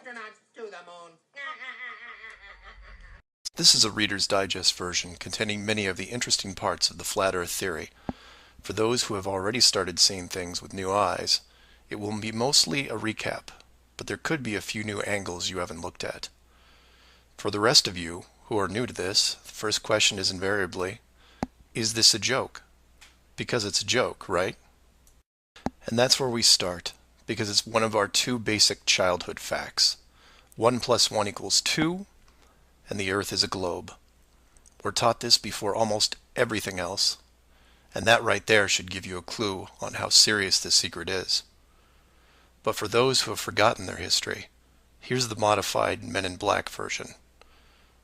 astronauts to the moon. This is a Reader's Digest version containing many of the interesting parts of the flat earth theory. For those who have already started seeing things with new eyes, it will be mostly a recap, but there could be a few new angles you haven't looked at. For the rest of you who are new to this, the first question is invariably, is this a joke? Because it's a joke, right? And that's where we start, because it's one of our two basic childhood facts. 1 + 1 = 2, and the Earth is a globe. We're taught this before almost everything else, and that right there should give you a clue on how serious this secret is. But for those who have forgotten their history, here's the modified Men in Black version.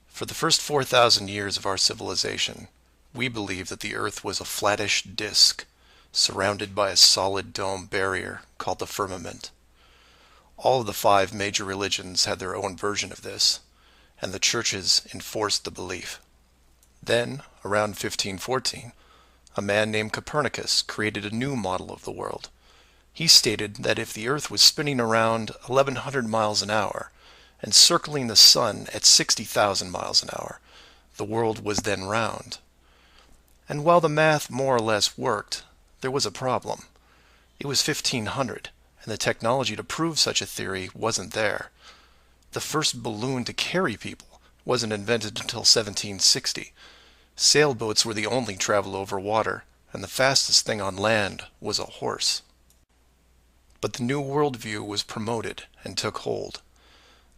For the first 4,000 years of our civilization, we believed that the Earth was a flattish disk, surrounded by a solid dome barrier called the firmament. All of the 5 major religions had their own version of this, and the churches enforced the belief. Then, around 1514, a man named Copernicus created a new model of the world. He stated that if the Earth was spinning around 1,100 miles an hour and circling the Sun at 60,000 miles an hour, the world was then round. And while the math more or less worked, there was a problem. It was 1500, and the technology to prove such a theory wasn't there. The first balloon to carry people wasn't invented until 1760. Sailboats were the only travel over water, and the fastest thing on land was a horse. But the new worldview was promoted and took hold.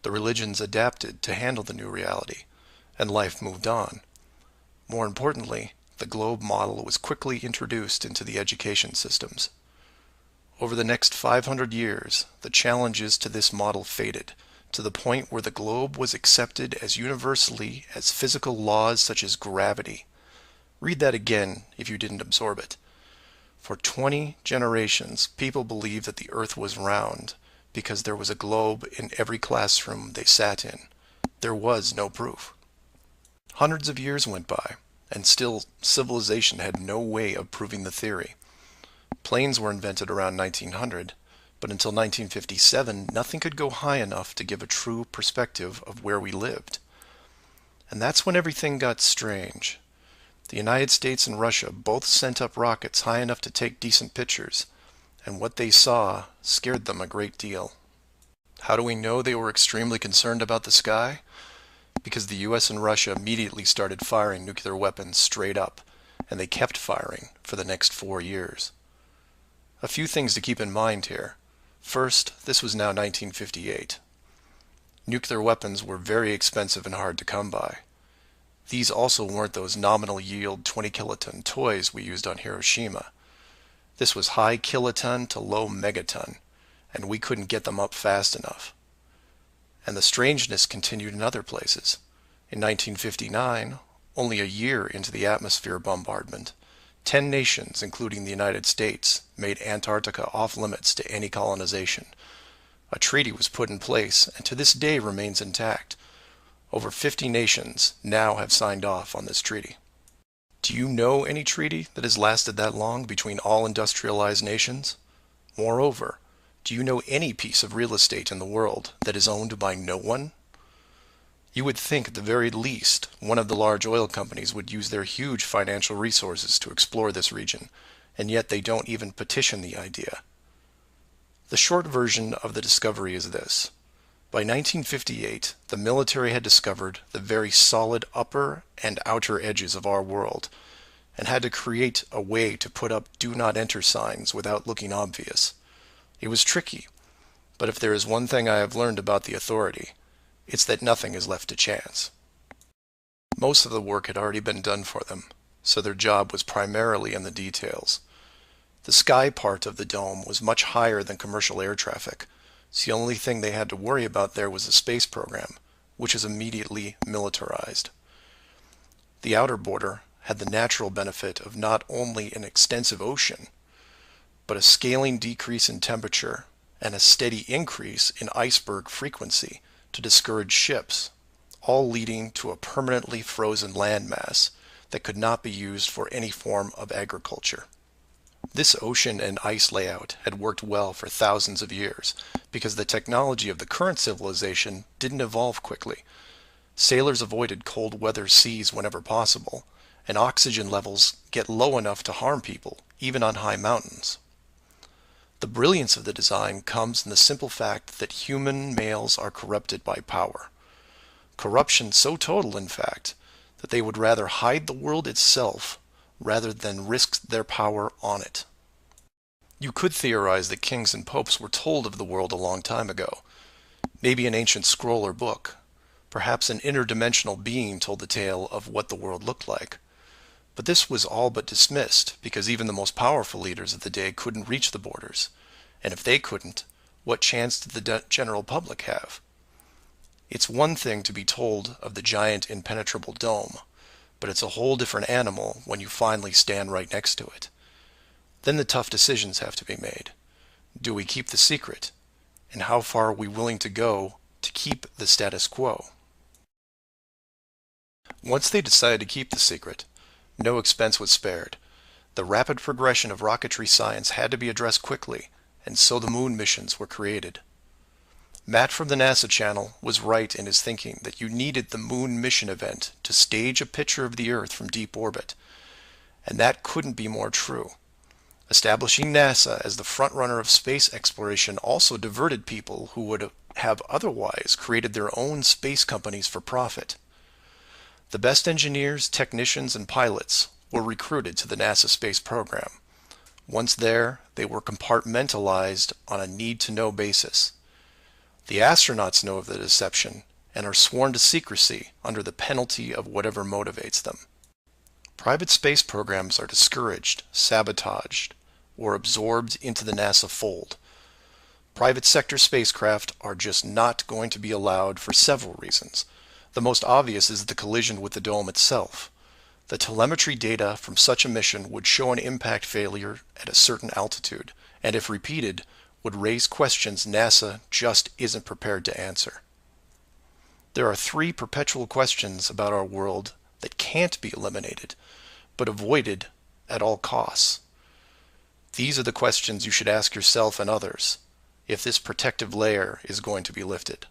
The religions adapted to handle the new reality, and life moved on. More importantly, the globe model was quickly introduced into the education systems. Over the next 500 years, the challenges to this model faded, to the point where the globe was accepted as universally as physical laws such as gravity. Read that again if you didn't absorb it. For 20 generations, people believed that the Earth was round because there was a globe in every classroom they sat in. There was no proof. Hundreds of years went by, and still civilization had no way of proving the theory. Planes were invented around 1900, but until 1957, nothing could go high enough to give a true perspective of where we lived. And that's when everything got strange. The United States and Russia both sent up rockets high enough to take decent pictures, and what they saw scared them a great deal. How do we know they were extremely concerned about the sky? Because the US and Russia immediately started firing nuclear weapons straight up, and they kept firing for the next 4 years. A few things to keep in mind here. First, this was now 1958. Nuclear weapons were very expensive and hard to come by. These also weren't those nominal yield 20 kiloton toys we used on Hiroshima. This was high kiloton to low megaton, and we couldn't get them up fast enough. And the strangeness continued in other places. In 1959, only a year into the atmosphere bombardment, 10 nations, including the United States, made Antarctica off-limits to any colonization. A treaty was put in place and to this day remains intact. Over 50 nations now have signed off on this treaty. Do you know any treaty that has lasted that long between all industrialized nations? Moreover, do you know any piece of real estate in the world that is owned by no one? You would think at the very least one of the large oil companies would use their huge financial resources to explore this region, and yet they don't even petition the idea. The short version of the discovery is this. By 1958, the military had discovered the very solid upper and outer edges of our world, and had to create a way to put up "Do Not Enter" signs without looking obvious. It was tricky, but if there is one thing I have learned about the authority, it's that nothing is left to chance. Most of the work had already been done for them, so their job was primarily in the details. The sky part of the dome was much higher than commercial air traffic, so the only thing they had to worry about there was the space program, which is immediately militarized. The outer border had the natural benefit of not only an extensive ocean, but a scaling decrease in temperature and a steady increase in iceberg frequency to discourage ships, all leading to a permanently frozen landmass that could not be used for any form of agriculture. This ocean and ice layout had worked well for thousands of years because the technology of the current civilization didn't evolve quickly. Sailors avoided cold weather seas whenever possible, and oxygen levels get low enough to harm people, even on high mountains. The brilliance of the design comes in the simple fact that human males are corrupted by power. Corruption so total, in fact, that they would rather hide the world itself rather than risk their power on it. You could theorize that kings and popes were told of the world a long time ago. Maybe an ancient scroll or book. Perhaps an interdimensional being told the tale of what the world looked like. But this was all but dismissed because even the most powerful leaders of the day couldn't reach the borders. And if they couldn't, what chance did the general public have? It's one thing to be told of the giant impenetrable dome, but it's a whole different animal when you finally stand right next to it. Then the tough decisions have to be made. Do we keep the secret? And how far are we willing to go to keep the status quo? Once they decided to keep the secret, no expense was spared. The rapid progression of rocketry science had to be addressed quickly, and so the moon missions were created. Matt from the NASA channel was right in his thinking that you needed the moon mission event to stage a picture of the Earth from deep orbit, and that couldn't be more true. Establishing NASA as the frontrunner of space exploration also diverted people who would have otherwise created their own space companies for profit. The best engineers, technicians, and pilots were recruited to the NASA space program. Once there, they were compartmentalized on a need-to-know basis. The astronauts know of the deception and are sworn to secrecy under the penalty of whatever motivates them. Private space programs are discouraged, sabotaged, or absorbed into the NASA fold. Private sector spacecraft are just not going to be allowed for several reasons. The most obvious is the collision with the dome itself. The telemetry data from such a mission would show an impact failure at a certain altitude, and if repeated, would raise questions NASA just isn't prepared to answer. There are 3 perpetual questions about our world that can't be eliminated, but avoided at all costs. These are the questions you should ask yourself and others if this protective layer is going to be lifted.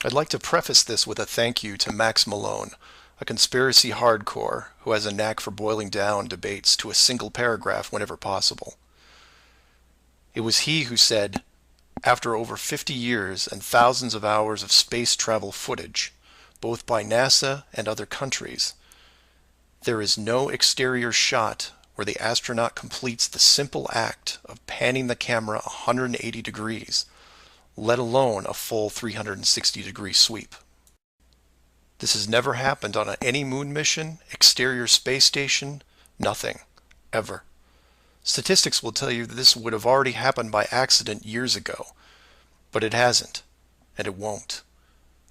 I'd like to preface this with a thank you to Max Malone, a conspiracy hardcore who has a knack for boiling down debates to a single paragraph whenever possible. It was he who said, after over 50 years and thousands of hours of space travel footage, both by NASA and other countries, there is no exterior shot where the astronaut completes the simple act of panning the camera 180 degrees, let alone a full 360-degree sweep. This has never happened on any moon mission, exterior space station, nothing, ever. Statistics will tell you that this would have already happened by accident years ago, but it hasn't, and it won't.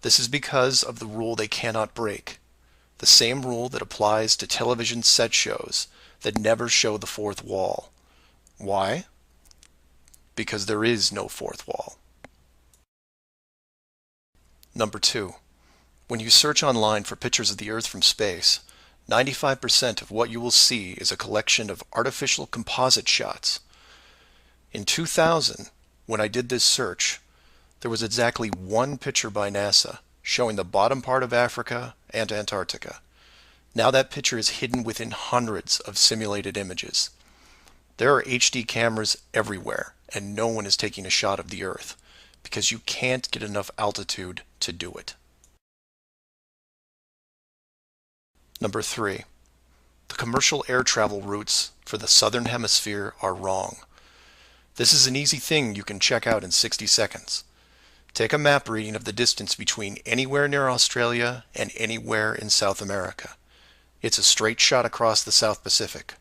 This is because of the rule they cannot break, the same rule that applies to television set shows that never show the fourth wall. Why? Because there is no fourth wall. Number 2. When you search online for pictures of the Earth from space, 95% of what you will see is a collection of artificial composite shots. In 2000, when I did this search, there was exactly 1 picture by NASA showing the bottom part of Africa and Antarctica. Now that picture is hidden within hundreds of simulated images. There are HD cameras everywhere, and no one is taking a shot of the Earth, because you can't get enough altitude to do it. Number 3. The commercial air travel routes for the southern hemisphere are wrong. This is an easy thing you can check out in 60 seconds. Take a map reading of the distance between anywhere near Australia and anywhere in South America. It's a straight shot across the South Pacific.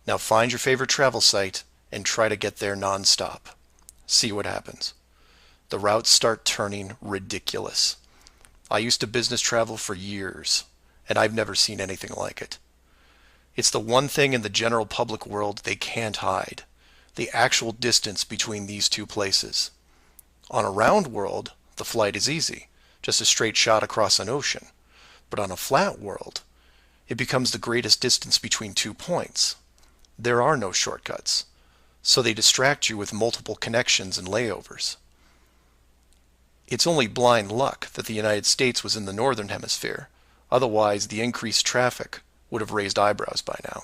Now find your favorite travel site and try to get there non-stop. See what happens. The routes start turning ridiculous. I used to business travel for years, and I've never seen anything like it. It's the one thing in the general public world they can't hide, the actual distance between these two places. On a round world, the flight is easy, just a straight shot across an ocean. But on a flat world, it becomes the greatest distance between 2 points. There are no shortcuts, so they distract you with multiple connections and layovers. It's only blind luck that the United States was in the northern hemisphere. Otherwise, the increased traffic would have raised eyebrows by now.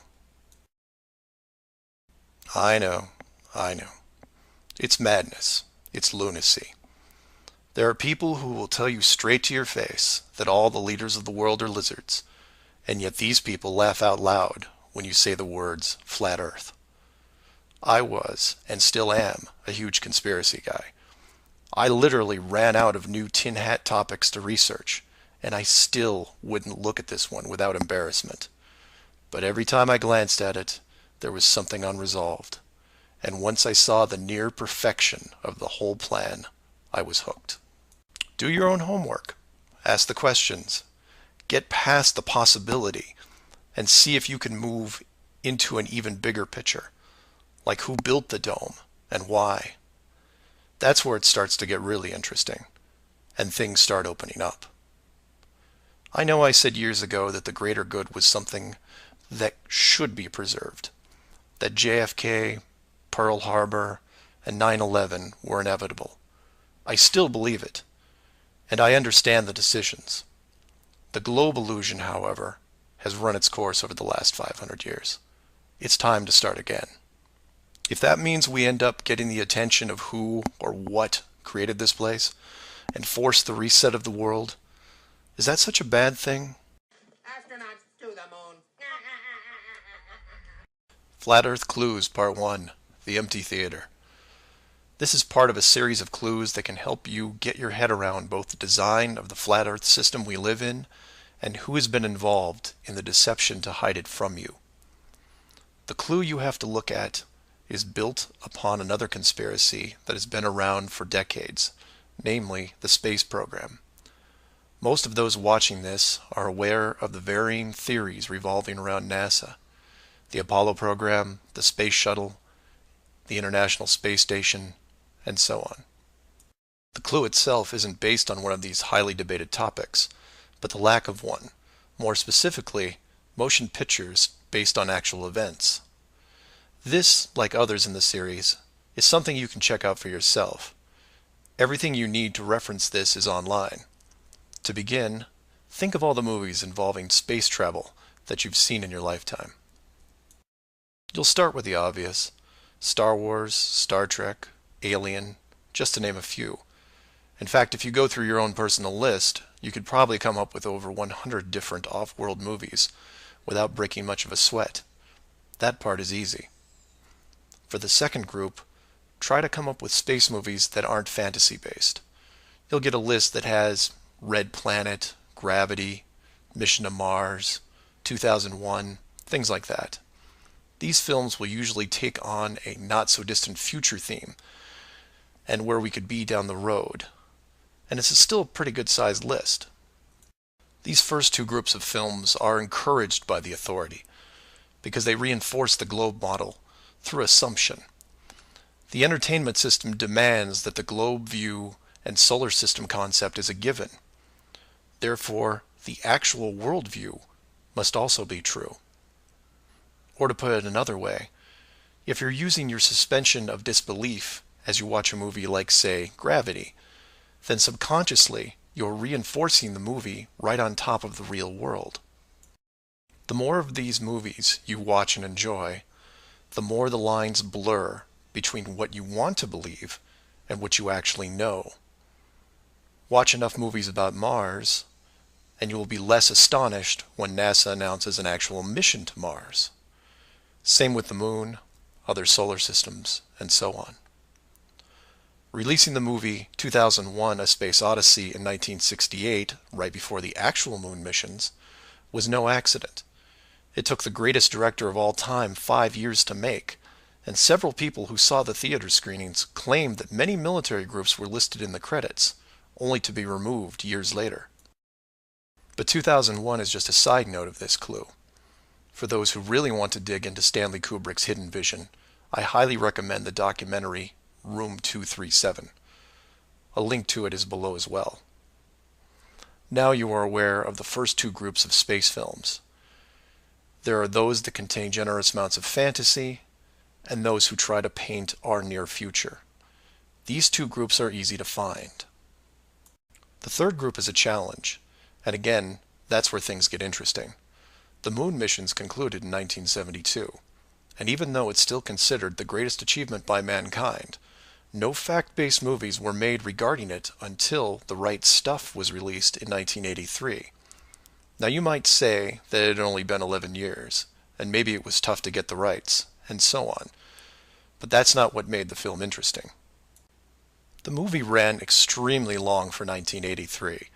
I know, I know. It's madness. It's lunacy. There are people who will tell you straight to your face that all the leaders of the world are lizards, and yet these people laugh out loud when you say the words flat earth. I was, and still am, a huge conspiracy guy. I literally ran out of new tin hat topics to research, and I still wouldn't look at this one without embarrassment. But every time I glanced at it, there was something unresolved. And once I saw the near perfection of the whole plan, I was hooked. Do your own homework. Ask the questions. Get past the possibility and see if you can move into an even bigger picture, like who built the dome and why. That's where it starts to get really interesting, and things start opening up. I know I said years ago that the greater good was something that should be preserved, that JFK, Pearl Harbor, and 9/11 were inevitable. I still believe it, and I understand the decisions. The globe illusion, however, has run its course over the last 500 years. It's time to start again. If that means we end up getting the attention of who or what created this place and force the reset of the world, is that such a bad thing? Astronauts to the moon. Flat Earth Clues Part 1, The Empty Theater. This is part of a series of clues that can help you get your head around both the design of the flat Earth system we live in and who has been involved in the deception to hide it from you. The clue you have to look at is built upon another conspiracy that has been around for decades, namely the space program. Most of those watching this are aware of the varying theories revolving around NASA, the Apollo program, the space shuttle, the International Space Station, and so on. The clue itself isn't based on one of these highly debated topics, but the lack of one, more specifically, motion pictures based on actual events. This, like others in the series, is something you can check out for yourself. Everything you need to reference this is online. To begin, think of all the movies involving space travel that you've seen in your lifetime. You'll start with the obvious: Star Wars, Star Trek, Alien, just to name a few. In fact, if you go through your own personal list, you could probably come up with over 100 different off-world movies without breaking much of a sweat. That part is easy. For the second group, try to come up with space movies that aren't fantasy-based. You'll get a list that has Red Planet, Gravity, Mission to Mars, 2001, things like that. These films will usually take on a not-so-distant future theme and where we could be down the road. And it's still a pretty good-sized list. These first two groups of films are encouraged by the authority because they reinforce the globe model through assumption. The entertainment system demands that the globe view and solar system concept is a given. Therefore, the actual worldview must also be true. Or to put it another way, if you're using your suspension of disbelief as you watch a movie like, say, Gravity, then subconsciously you're reinforcing the movie right on top of the real world. The more of these movies you watch and enjoy, the more the lines blur between what you want to believe and what you actually know. Watch enough movies about Mars, and you will be less astonished when NASA announces an actual mission to Mars. Same with the moon, other solar systems, and so on. Releasing the movie 2001: A Space Odyssey in 1968, right before the actual moon missions, was no accident. It took the greatest director of all time 5 years to make, and several people who saw the theater screenings claimed that many military groups were listed in the credits, only to be removed years later. But 2001 is just a side note of this clue. For those who really want to dig into Stanley Kubrick's hidden vision, I highly recommend the documentary Room 237. A link to it is below as well. Now you are aware of the first two groups of space films. There are those that contain generous amounts of fantasy, and those who try to paint our near future. These two groups are easy to find. The third group is a challenge, and again, that's where things get interesting. The moon missions concluded in 1972, and even though it's still considered the greatest achievement by mankind, no fact-based movies were made regarding it until The Right Stuff was released in 1983. Now you might say that it had only been 11 years, and maybe it was tough to get the rights, and so on. But that's not what made the film interesting. The movie ran extremely long for 1983,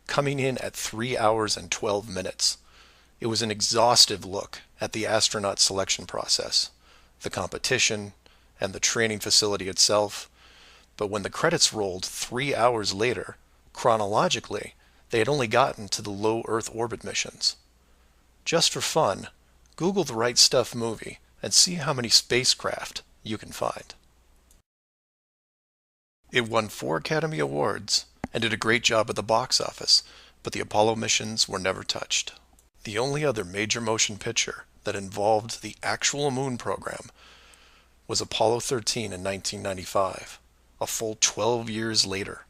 coming in at 3 hours and 12 minutes. It was an exhaustive look at the astronaut selection process, the competition, and the training facility itself. But when the credits rolled 3 hours later, chronologically, they had only gotten to the low Earth orbit missions. Just for fun, Google The Right Stuff movie and see how many spacecraft you can find. It won 4 Academy Awards and did a great job at the box office, but the Apollo missions were never touched. The only other major motion picture that involved the actual moon program was Apollo 13 in 1995, a full 12 years later.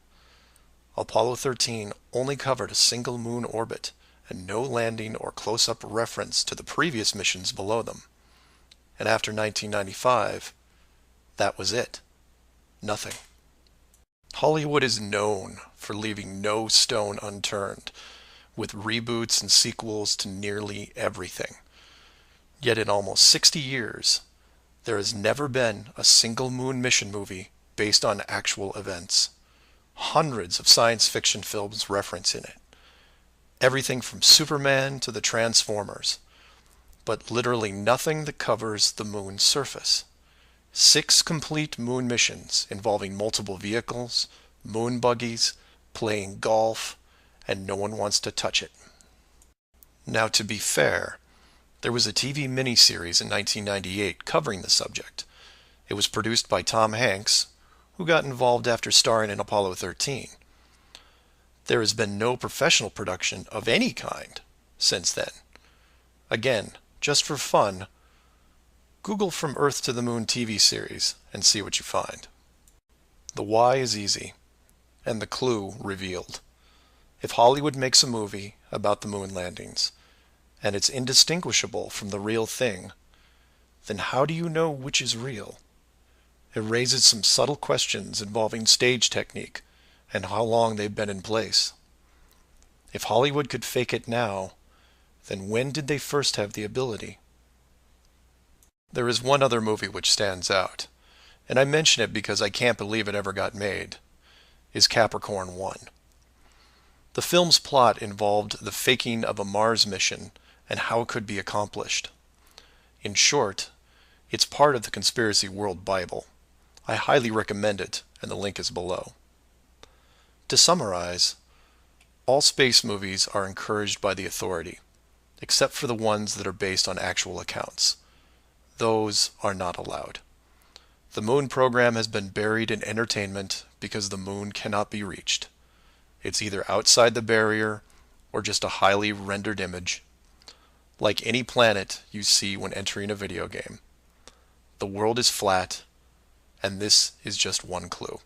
Apollo 13 only covered a single moon orbit and no landing or close-up reference to the previous missions below them. And after 1995, that was it. Nothing. Hollywood is known for leaving no stone unturned, with reboots and sequels to nearly everything. Yet in almost 60 years, there has never been a single moon mission movie based on actual events. Hundreds of science fiction films reference in it. Everything from Superman to the Transformers. But literally nothing that covers the moon's surface. 6 complete moon missions involving multiple vehicles, moon buggies, playing golf, and no one wants to touch it. Now, to be fair, there was a TV miniseries in 1998 covering the subject. It was produced by Tom Hanks, who got involved after starring in Apollo 13. There has been no professional production of any kind since then. Again, just for fun, Google From Earth to the Moon TV series and see what you find. The why is easy, and the clue revealed. If Hollywood makes a movie about the moon landings, and it's indistinguishable from the real thing, then how do you know which is real? It raises some subtle questions involving stage technique and how long they've been in place. If Hollywood could fake it now, then when did they first have the ability? There is one other movie which stands out, and I mention it because I can't believe it ever got made, is Capricorn 1. The film's plot involved the faking of a Mars mission and how it could be accomplished. In short, it's part of the Conspiracy World Bible. I highly recommend it, and the link is below. To summarize, all space movies are encouraged by the authority, except for the ones that are based on actual accounts. Those are not allowed. The moon program has been buried in entertainment because the moon cannot be reached. It's either outside the barrier or just a highly rendered image, like any planet you see when entering a video game. The world is flat, and this is just one clue.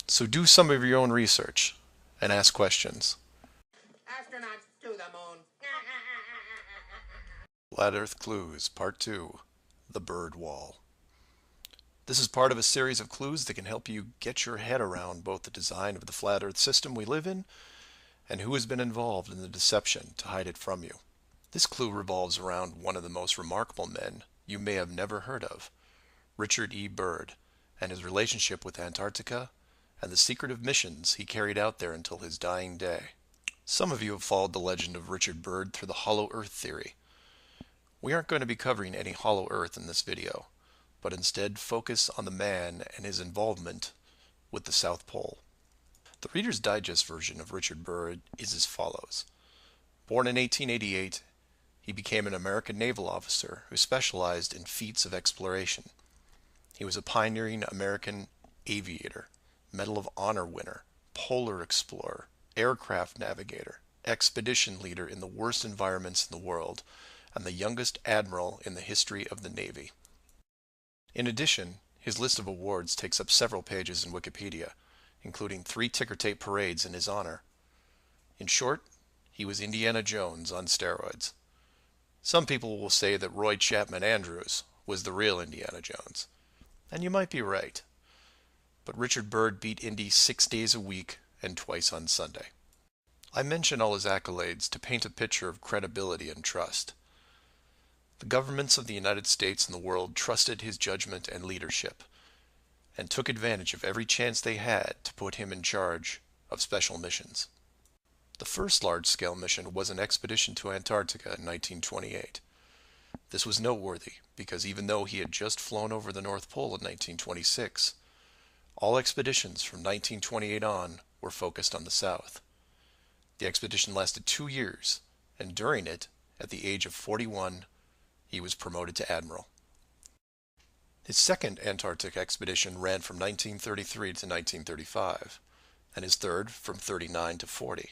So do some of your own research and ask questions. Astronauts to the moon. Flat Earth Clues, Part 2, The Bird Wall. This is part of a series of clues that can help you get your head around both the design of the flat Earth system we live in and who has been involved in the deception to hide it from you. This clue revolves around one of the most remarkable men you may have never heard of, Richard E. Byrd, and his relationship with Antarctica and the secretive missions he carried out there until his dying day. Some of you have followed the legend of Richard Byrd through the hollow Earth theory. We aren't going to be covering any hollow Earth in this video, but instead focus on the man and his involvement with the South Pole. The Reader's Digest version of Richard Byrd is as follows. Born in 1888, he became an American naval officer who specialized in feats of exploration. He was a pioneering American aviator, Medal of Honor winner, polar explorer, aircraft navigator, expedition leader in the worst environments in the world, and the youngest admiral in the history of the Navy. In addition, his list of awards takes up several pages in Wikipedia, including 3 ticker tape parades in his honor. In short, he was Indiana Jones on steroids. Some people will say that Roy Chapman Andrews was the real Indiana Jones. And you might be right. But Richard Byrd beat Indy 6 days a week and twice on Sunday. I mention all his accolades to paint a picture of credibility and trust. The governments of the United States and the world trusted his judgment and leadership, and took advantage of every chance they had to put him in charge of special missions. The first large-scale mission was an expedition to Antarctica in 1928. This was noteworthy because even though he had just flown over the North Pole in 1926, all expeditions from 1928 on were focused on the South. The expedition lasted 2 years, and during it, at the age of 41, he was promoted to admiral. His second Antarctic expedition ran from 1933 to 1935, and his third from 39 to 40.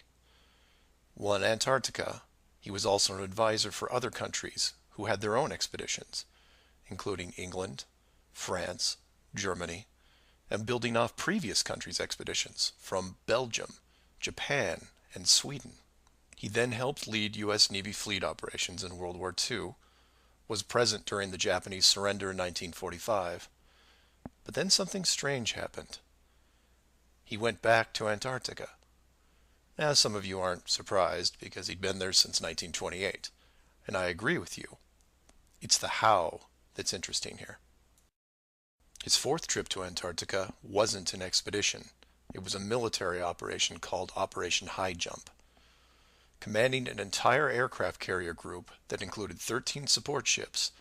While in Antarctica, he was also an advisor for other countries who had their own expeditions, including England, France, Germany, and building off previous countries' expeditions from Belgium, Japan, and Sweden. He then helped lead U.S. Navy fleet operations in World War II, was present during the Japanese surrender in 1945, but then something strange happened. He went back to Antarctica. Now, some of you aren't surprised because he'd been there since 1928, and I agree with you. It's the how that's interesting here. His fourth trip to Antarctica wasn't an expedition. It was a military operation called Operation High Jump. Commanding an entire aircraft carrier group that included 13 support ships,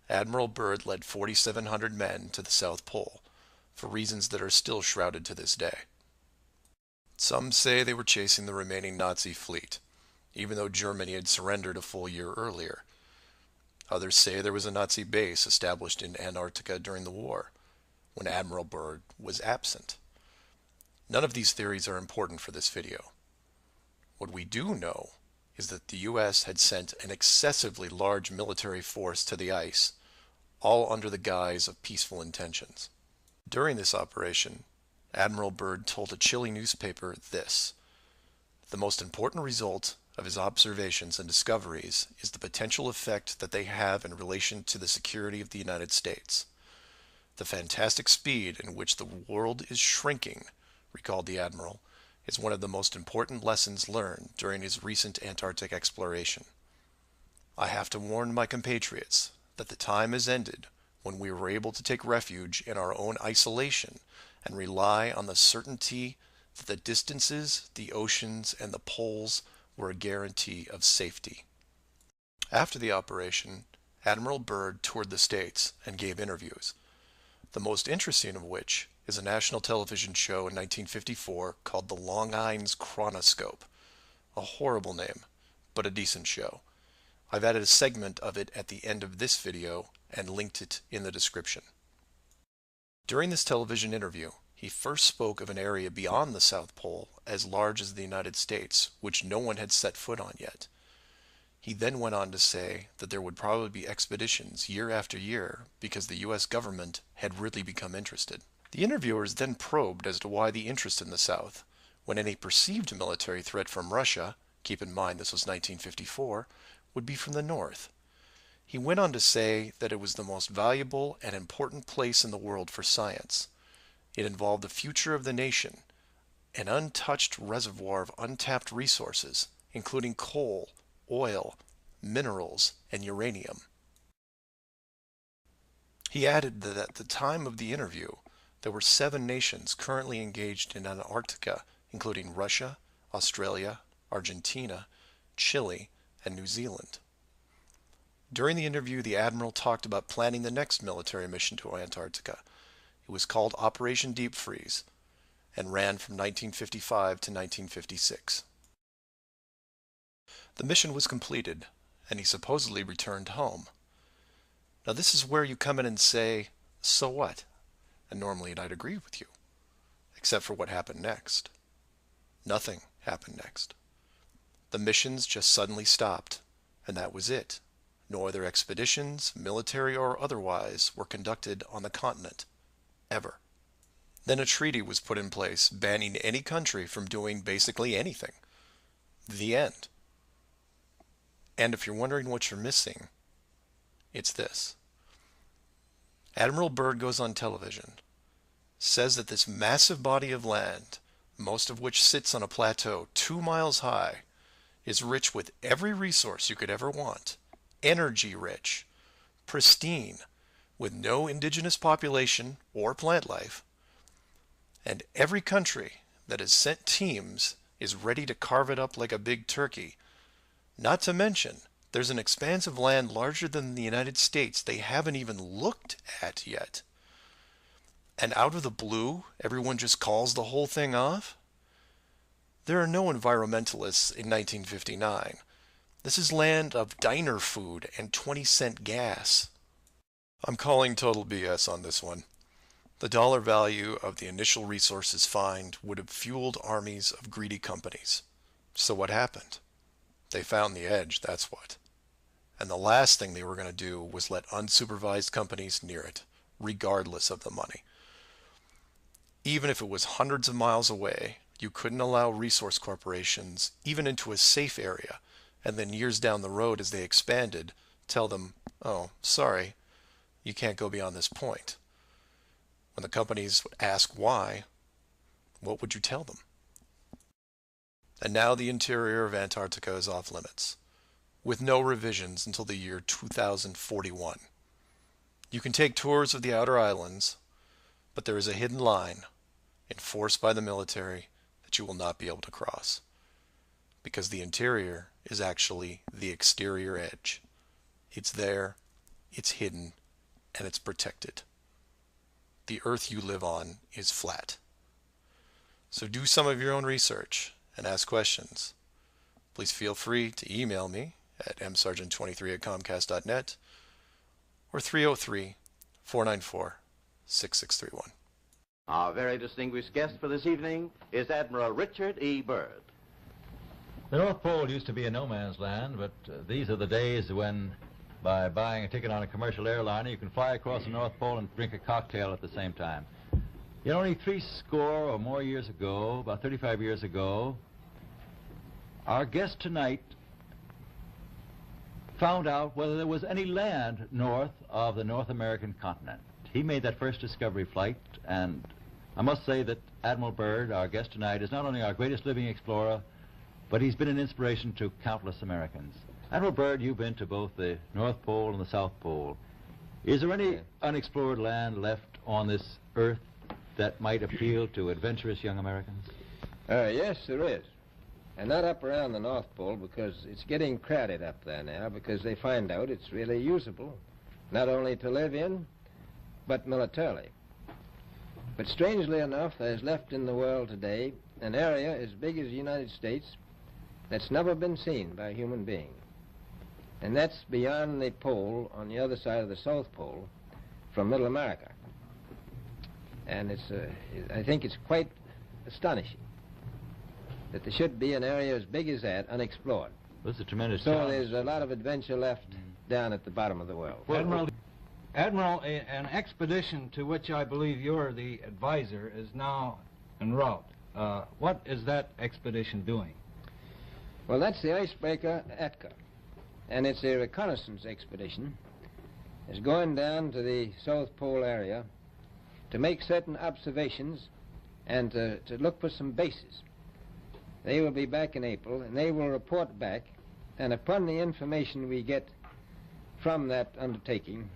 Admiral Byrd led 4,700 men to the South Pole, for reasons that are still shrouded to this day. Some say they were chasing the remaining Nazi fleet, even though Germany had surrendered a full year earlier. Others say there was a Nazi base established in Antarctica during the war, when Admiral Byrd was absent. None of these theories are important for this video. What we do know is that the U.S. had sent an excessively large military force to the ice, all under the guise of peaceful intentions. During this operation, Admiral Byrd told a Chile newspaper this: "The most important result of his observations and discoveries is the potential effect that they have in relation to the security of the United States. The fantastic speed in which the world is shrinking," recalled the Admiral, "is one of the most important lessons learned during his recent Antarctic exploration. I have to warn my compatriots that the time has ended when we were able to take refuge in our own isolation and rely on the certainty that the distances, the oceans, and the poles were a guarantee of safety." After the operation, Admiral Byrd toured the States and gave interviews, the most interesting of which is a national television show in 1954 called The Longines Chronoscope. A horrible name, but a decent show. I've added a segment of it at the end of this video and linked it in the description. During this television interview, he first spoke of an area beyond the South Pole as large as the United States, which no one had set foot on yet. He then went on to say that there would probably be expeditions year after year because the U.S. government had really become interested. The interviewers then probed as to why the interest in the South, when any perceived military threat from Russia, keep in mind this was 1954, would be from the North. He went on to say that it was the most valuable and important place in the world for science. It involved the future of the nation, an untouched reservoir of untapped resources, including coal, oil, minerals, and uranium. He added that at the time of the interview, there were 7 nations currently engaged in Antarctica, including Russia, Australia, Argentina, Chile, and New Zealand. During the interview, the Admiral talked about planning the next military mission to Antarctica. It was called Operation Deep Freeze and ran from 1955 to 1956. The mission was completed, and he supposedly returned home. Now this is where you come in and say, so what? And normally I'd agree with you, except for what happened next. Nothing happened next. The missions just suddenly stopped, and that was it. No other expeditions, military or otherwise, were conducted on the continent, ever. Then a treaty was put in place banning any country from doing basically anything. The end. And if you're wondering what you're missing, it's this. Admiral Byrd goes on television, says that this massive body of land, most of which sits on a plateau 2 miles high, is rich with every resource you could ever want, energy rich, pristine, with no indigenous population or plant life, and every country that has sent teams is ready to carve it up like a big turkey. Not to mention, there's an expanse of land larger than the United States they haven't even looked at yet. And out of the blue, everyone just calls the whole thing off? There are no environmentalists in 1959. This is land of diner food and 20-cent gas. I'm calling total BS on this one. The dollar value of the initial resources find would have fueled armies of greedy companies. So what happened? They found the edge, that's what. And the last thing they were going to do was let unsupervised companies near it, regardless of the money. Even if it was hundreds of miles away, you couldn't allow resource corporations even into a safe area, and then years down the road as they expanded, tell them, oh, sorry, you can't go beyond this point. When the companies would ask why, what would you tell them? And now the interior of Antarctica is off limits, with no revisions until the year 2041. You can take tours of the outer islands, but there is a hidden line, enforced by the military, that you will not be able to cross, because the interior is actually the exterior edge. It's there, it's hidden, and it's protected. The Earth you live on is flat. So do some of your own research and ask questions. Please feel free to email me at msargent23@comcast.net or 303-494-6631. Our very distinguished guest for this evening is Admiral Richard E. Byrd. The North Pole used to be a no man's land, but these are the days when, by buying a ticket on a commercial airliner, you can fly across the North Pole and drink a cocktail at the same time. Yet only 30 or more years ago, about 35 years ago, our guest tonight found out whether there was any land north of the North American continent. He made that first discovery flight, and I must say that Admiral Byrd, our guest tonight, is not only our greatest living explorer, but he's been an inspiration to countless Americans. Admiral Byrd, you've been to both the North Pole and the South Pole. Is there any unexplored land left on this Earth that might appeal to adventurous young Americans? Yes, there is. And not up around the North Pole, because it's getting crowded up there now, because they find out it's really usable, not only to live in, but militarily. But strangely enough, there's left in the world today an area as big as the United States that's never been seen by a human being. And that's beyond the pole on the other side of the South Pole from Middle America. And I think it's quite astonishing that there should be an area as big as that unexplored. That's a tremendous So challenge. there's a lot of adventure left down at the bottom of the world. Admiral, an expedition to which I believe you're the advisor is now en route. What is that expedition doing? Well, that's the icebreaker Atka, and it's a reconnaissance expedition. It's going down to the South Pole area to make certain observations and to look for some bases. They will be back in April, and they will report back, and upon the information we get from that undertaking,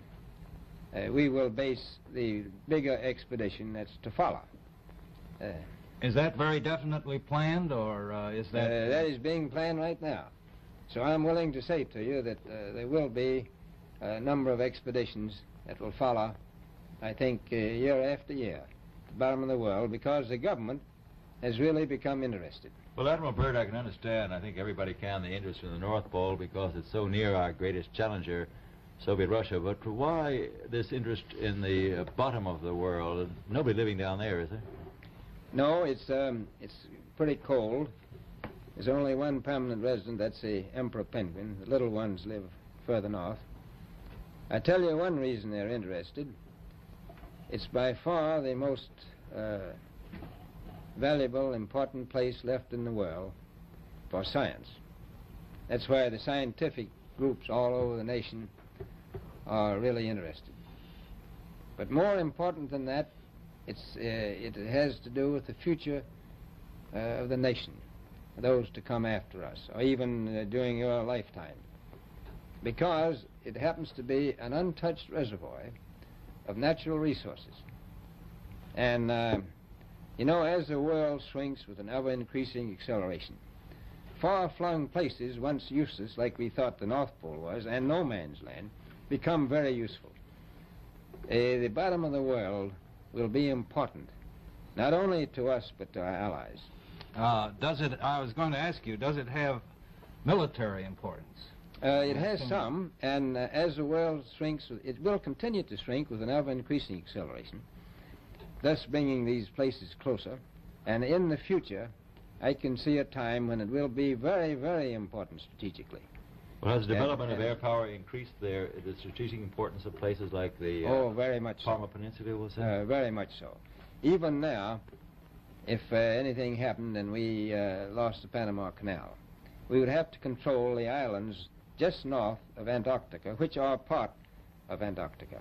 we will base the bigger expedition that's to follow. Is that very definitely planned, or is that... That is being planned right now. So I'm willing to say to you that there will be a number of expeditions that will follow, I think, year after year, at the bottom of the world, because the government has really become interested. Well, Admiral Byrd, I can understand, I think everybody can, the interest in the North Pole because it's so near our greatest challenger, Soviet Russia. But why this interest in the bottom of the world? Nobody living down there, is there? No, it's pretty cold. There's only one permanent resident, that's the emperor penguin. The little ones live further north. I tell you one reason they're interested. It's by far the most valuable, important place left in the world for science. That's why the scientific groups all over the nation are really interested. But more important than that, it has to do with the future of the nation, those to come after us, or even during your lifetime, because it happens to be an untouched reservoir of natural resources. And, you know, as the world shrinks with an ever-increasing acceleration, far-flung places, once useless, like we thought the North Pole was, and no man's land, become very useful. The bottom of the world will be important, not only to us, but to our allies. I was going to ask you, does it have military importance? It has some, and as the world shrinks, it will continue to shrink with an ever-increasing acceleration, thus bringing these places closer. And in the future, I can see a time when it will be very, very important strategically. Well, has the development of air power increased the strategic importance of places like the very much Parma Peninsula, was it? Very much so. Even now, if anything happened and we lost the Panama Canal, we would have to control the islands just north of Antarctica, which are part of Antarctica.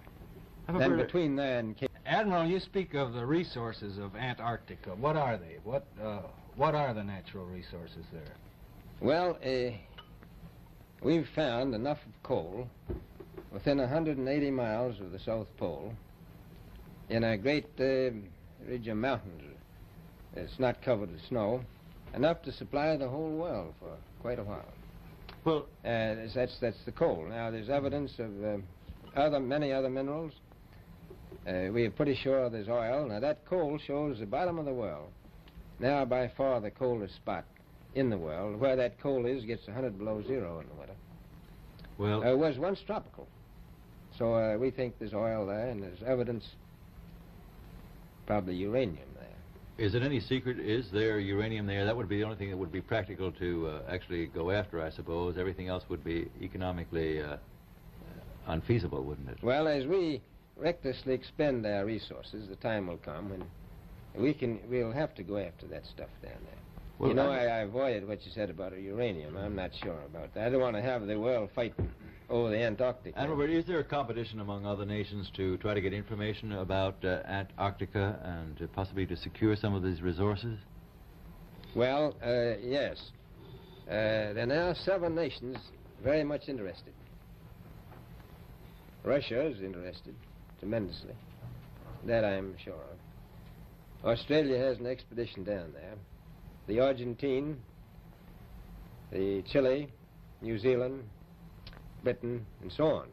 Then between there and Cape... Admiral, you speak of the resources of Antarctica. What are they? What are the natural resources there? Well, we've found enough of coal within 180 miles of the South Pole in a great ridge of mountains. It's not covered with snow, enough to supply the whole world for quite a while. Well, that's the coal. Now, there's evidence of many other minerals. We are pretty sure there's oil. Now, that coal shows the bottom of the world. Now, by far the coldest spot in the world. Where that coal is gets 100 below zero in the winter. Well, it was once tropical. So we think there's oil there, and there's evidence, probably uranium there. is it any secret, is there uranium there? That would be the only thing that would be practical to actually go after, I suppose. Everything else would be economically unfeasible, wouldn't it? Well, as we recklessly expend our resources, the time will come when we'll have to go after that stuff down there. Well, you know, I avoided what you said about uranium. I'm not sure about that. I don't want to have the world fight over the Antarctic. And Robert, is there a competition among other nations to try to get information about Antarctica and possibly to secure some of these resources? Well, yes. There are now 7 nations very much interested. Russia is interested tremendously. That I'm sure of. Australia has an expedition down there. The Argentine, the Chile, New Zealand, Britain, and so on.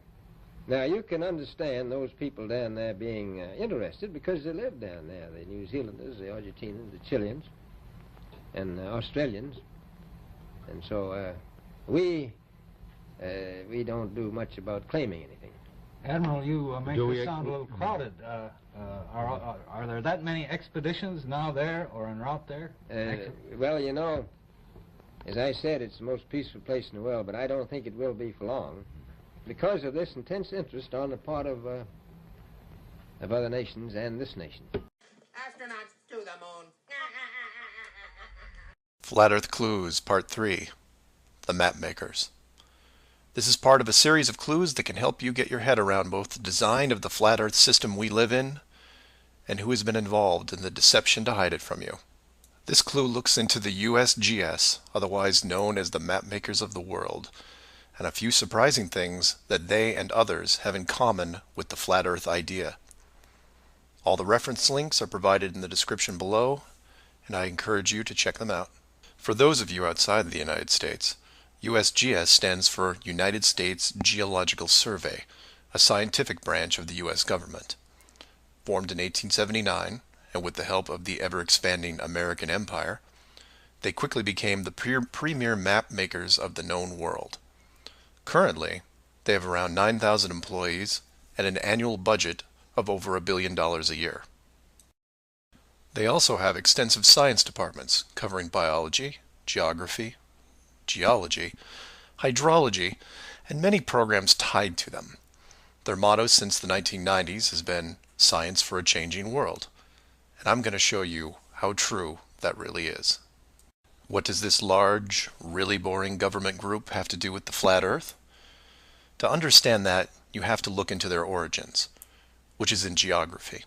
Now, you can understand those people down there being interested because they live down there, the New Zealanders, the Argentinians, the Chileans, and the Australians. And so we don't do much about claiming anything. Admiral, you make this sound a little crowded. Are there that many expeditions now there or en route there? Well, you know, as I said, it's the most peaceful place in the world, but I don't think it will be for long because of this intense interest on the part of other nations and this nation. Astronauts to the moon. Flat Earth Clues, Part 3, The Map Makers. This is part of a series of clues that can help you get your head around both the design of the flat Earth system we live in and who has been involved in the deception to hide it from you. This clue looks into the USGS, otherwise known as the map makers of the world, and a few surprising things that they and others have in common with the flat Earth idea. All the reference links are provided in the description below, and I encourage you to check them out. For those of you outside of the United States, USGS stands for United States Geological Survey, a scientific branch of the U.S. government. Formed in 1879, and with the help of the ever-expanding American Empire, they quickly became the premier map makers of the known world. Currently, they have around 9,000 employees and an annual budget of over $1 billion a year. They also have extensive science departments covering biology, geography, geology, hydrology, and many programs tied to them. Their motto since the 1990s has been "Science for a Changing World," and I'm going to show you how true that really is. What does this large, really boring government group have to do with the flat Earth? To understand that, you have to look into their origins, which is in geography.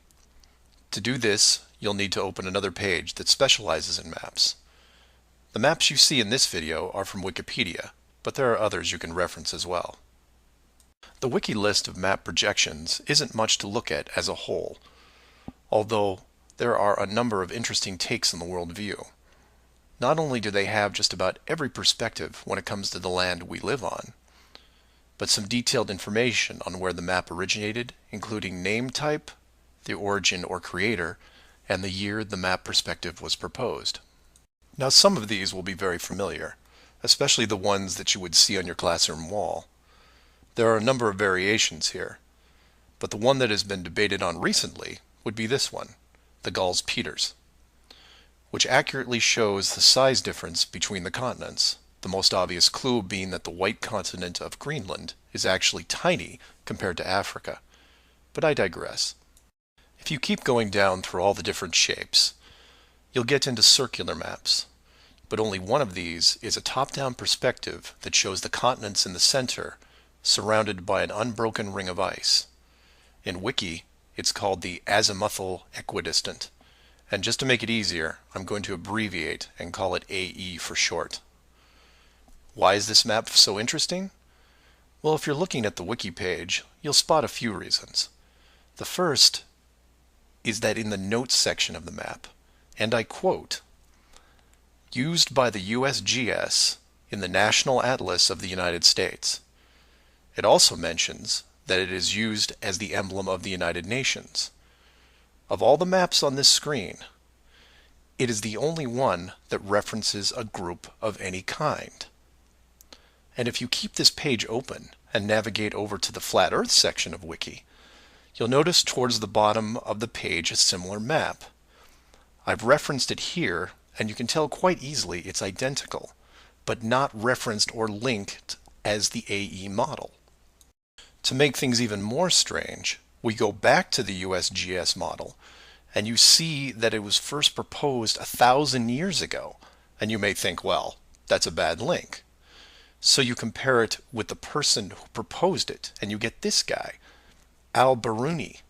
To do this, you'll need to open another page that specializes in maps. The maps you see in this video are from Wikipedia, but there are others you can reference as well. The wiki list of map projections isn't much to look at as a whole, although there are a number of interesting takes on the world view. Not only do they have just about every perspective when it comes to the land we live on, but some detailed information on where the map originated, including name type, the origin or creator, and the year the map perspective was proposed. Now, some of these will be very familiar, especially the ones that you would see on your classroom wall. There are a number of variations here, but the one that has been debated on recently would be this one, the Gauls-Peters, which accurately shows the size difference between the continents, the most obvious clue being that the white continent of Greenland is actually tiny compared to Africa. But I digress. If you keep going down through all the different shapes, you'll get into circular maps, but only one of these is a top-down perspective that shows the continents in the center surrounded by an unbroken ring of ice. In Wiki, it's called the azimuthal equidistant, and just to make it easier, I'm going to abbreviate and call it AE for short. Why is this map so interesting? Well, if you're looking at the Wiki page, you'll spot a few reasons. The first is that in the notes section of the map, and I quote, "Used by the USGS in the National Atlas of the United States." It also mentions that it is used as the emblem of the United Nations. Of all the maps on this screen, it is the only one that references a group of any kind. And if you keep this page open and navigate over to the Flat Earth section of Wiki, you'll notice towards the bottom of the page a similar map. I've referenced it here, and you can tell quite easily it's identical, but not referenced or linked as the AE model. To make things even more strange, we go back to the USGS model, and you see that it was first proposed 1,000 years ago, and you may think, well, that's a bad link. So you compare it with the person who proposed it, and you get this guy, Al-Biruni.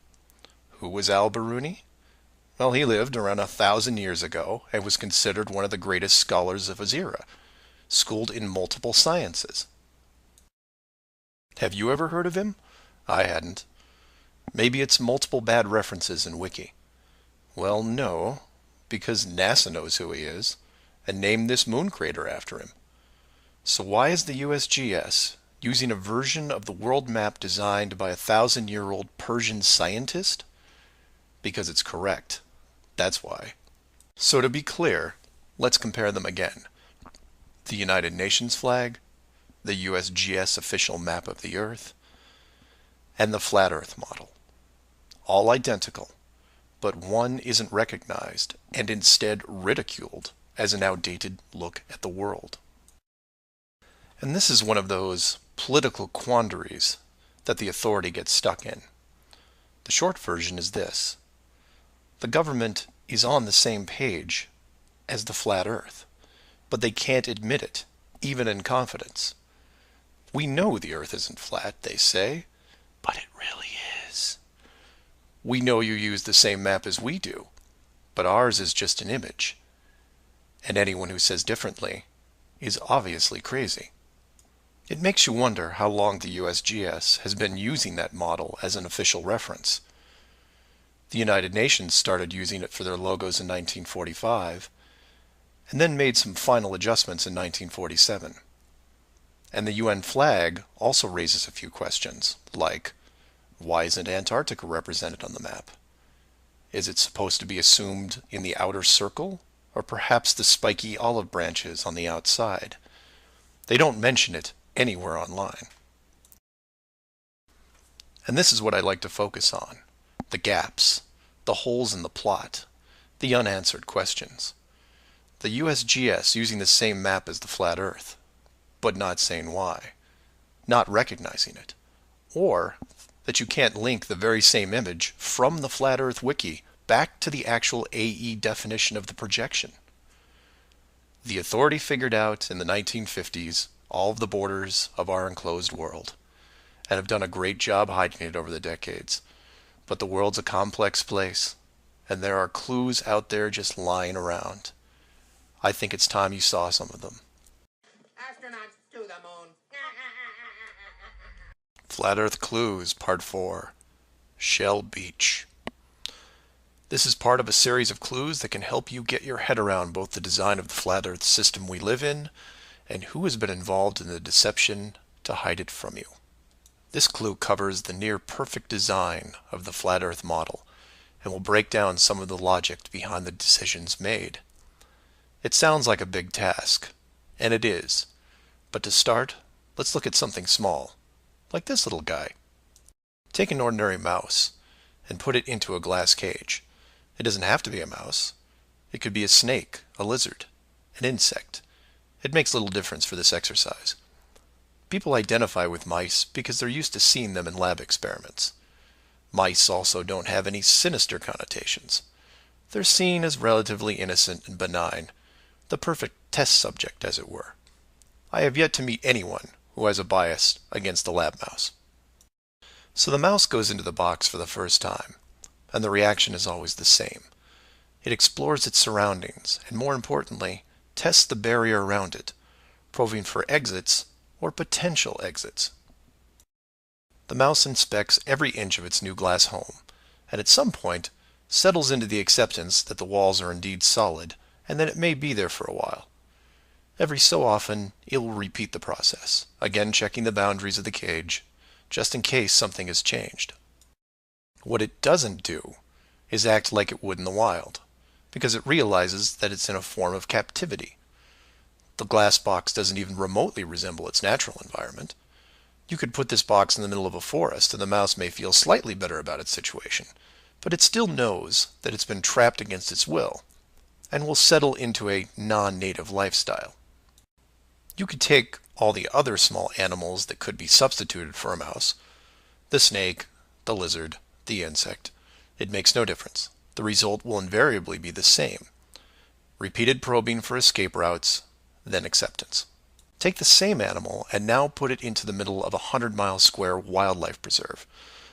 Who was Al-Biruni? Well, he lived around 1,000 years ago and was considered one of the greatest scholars of his era, schooled in multiple sciences. Have you ever heard of him? I hadn't. Maybe it's multiple bad references in Wiki. Well, no, because NASA knows who he is and named this moon crater after him. So why is the USGS using a version of the world map designed by a 1,000-year-old Persian scientist? Because it's correct. That's why. So to be clear, let's compare them again. The United Nations flag, the USGS official map of the Earth, and the Flat Earth model. All identical, but one isn't recognized and instead ridiculed as an outdated look at the world. And this is one of those political quandaries that the authority gets stuck in. The short version is this. The government is on the same page as the Flat Earth, but they can't admit it, even in confidence. We know the Earth isn't flat, they say, but it really is. We know you use the same map as we do, but ours is just an image. And anyone who says differently is obviously crazy. It makes you wonder how long the USGS has been using that model as an official reference. The United Nations started using it for their logos in 1945, and then made some final adjustments in 1947. And the UN flag also raises a few questions, like, why isn't Antarctica represented on the map? Is it supposed to be assumed in the outer circle, or perhaps the spiky olive branches on the outside? They don't mention it anywhere online. And this is what I like to focus on, the gaps, the holes in the plot, the unanswered questions. The USGS using the same map as the Flat Earth, but not saying why. not recognizing it, or that you can't link the very same image from the Flat Earth Wiki back to the actual AE definition of the projection. The authority figured out in the 1950s all of the borders of our enclosed world, and have done a great job hiding it over the decades. But the world's a complex place, and there are clues out there just lying around. I think it's time you saw some of them. Astronauts to the moon. Flat Earth Clues, Part 4, Shell Beach. This is part of a series of clues that can help you get your head around both the design of the flat Earth system we live in and who has been involved in the deception to hide it from you. This clue covers the near-perfect design of the flat Earth model and will break down some of the logic behind the decisions made. It sounds like a big task, and it is, but to start, let's look at something small, like this little guy. Take an ordinary mouse and put it into a glass cage. It doesn't have to be a mouse. It could be a snake, a lizard, an insect. It makes little difference for this exercise. People identify with mice because they're used to seeing them in lab experiments. Mice also don't have any sinister connotations. They're seen as relatively innocent and benign, the perfect test subject, as it were. I have yet to meet anyone who has a bias against the lab mouse. So the mouse goes into the box for the first time, and the reaction is always the same. It explores its surroundings, and more importantly, tests the barrier around it, probing for exits or potential exits. The mouse inspects every inch of its new glass home, and at some point settles into the acceptance that the walls are indeed solid, and that it may be there for a while. Every so often, it will repeat the process, again checking the boundaries of the cage, just in case something has changed. What it doesn't do is act like it would in the wild, because it realizes that it's in a form of captivity. The glass box doesn't even remotely resemble its natural environment. You could put this box in the middle of a forest and the mouse may feel slightly better about its situation, but it still knows that it's been trapped against its will, and will settle into a non-native lifestyle. You could take all the other small animals that could be substituted for a mouse, the snake, the lizard, the insect. It makes no difference. The result will invariably be the same. Repeated probing for escape routes, then acceptance. Take the same animal and now put it into the middle of a 100-mile square wildlife preserve,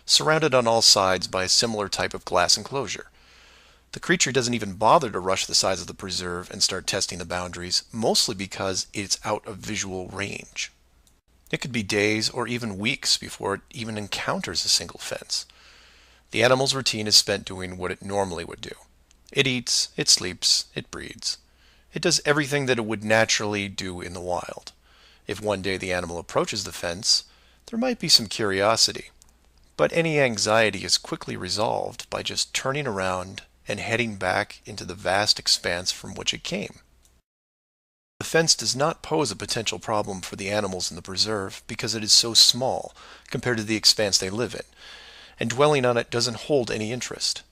surrounded on all sides by a similar type of glass enclosure. The creature doesn't even bother to rush the size of the preserve and start testing the boundaries, mostly because it's out of visual range. It could be days or even weeks before it even encounters a single fence. The animal's routine is spent doing what it normally would do. It eats, it sleeps, it breeds. It does everything that it would naturally do in the wild. If one day the animal approaches the fence, there might be some curiosity, but any anxiety is quickly resolved by just turning around and heading back into the vast expanse from which it came. The fence does not pose a potential problem for the animals in the preserve because it is so small compared to the expanse they live in, and dwelling on it doesn't hold any interest.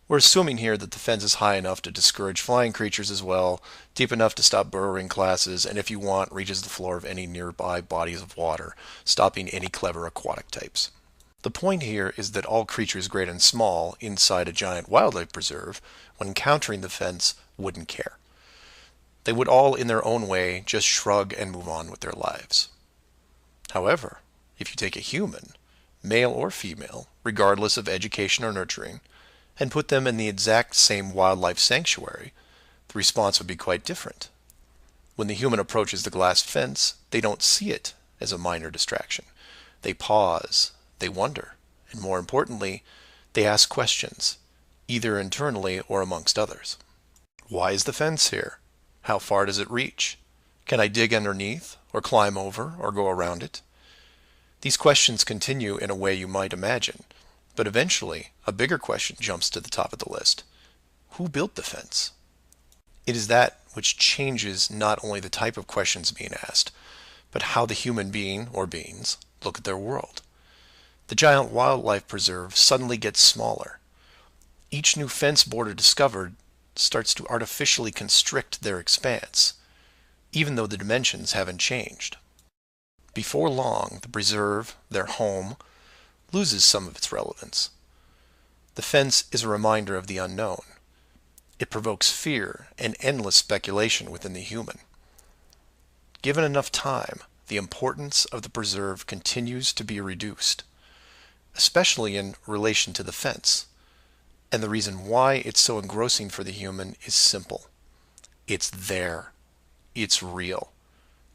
We're assuming here that the fence is high enough to discourage flying creatures as well, deep enough to stop burrowing classes, and if you want, reaches the floor of any nearby bodies of water, stopping any clever aquatic types. The point here is that all creatures great and small inside a giant wildlife preserve, when encountering the fence, wouldn't care. They would all, in their own way, just shrug and move on with their lives. However, if you take a human, male or female, regardless of education or nurturing, and put them in the exact same wildlife sanctuary, the response would be quite different. When the human approaches the glass fence, they don't see it as a minor distraction. They pause, they wonder, and more importantly, they ask questions, either internally or amongst others. Why is the fence here? How far does it reach? Can I dig underneath, or climb over, or go around it? These questions continue in a way you might imagine, but eventually a bigger question jumps to the top of the list. Who built the fence? It is that which changes not only the type of questions being asked, but how the human being, or beings, look at their world. The giant wildlife preserve suddenly gets smaller. Each new fence border discovered starts to artificially constrict their expanse, even though the dimensions haven't changed. Before long, the preserve, their home, loses some of its relevance. The fence is a reminder of the unknown. It provokes fear and endless speculation within the human. Given enough time, the importance of the preserve continues to be reduced, especially in relation to the fence. And the reason why it's so engrossing for the human is simple. It's there. It's real.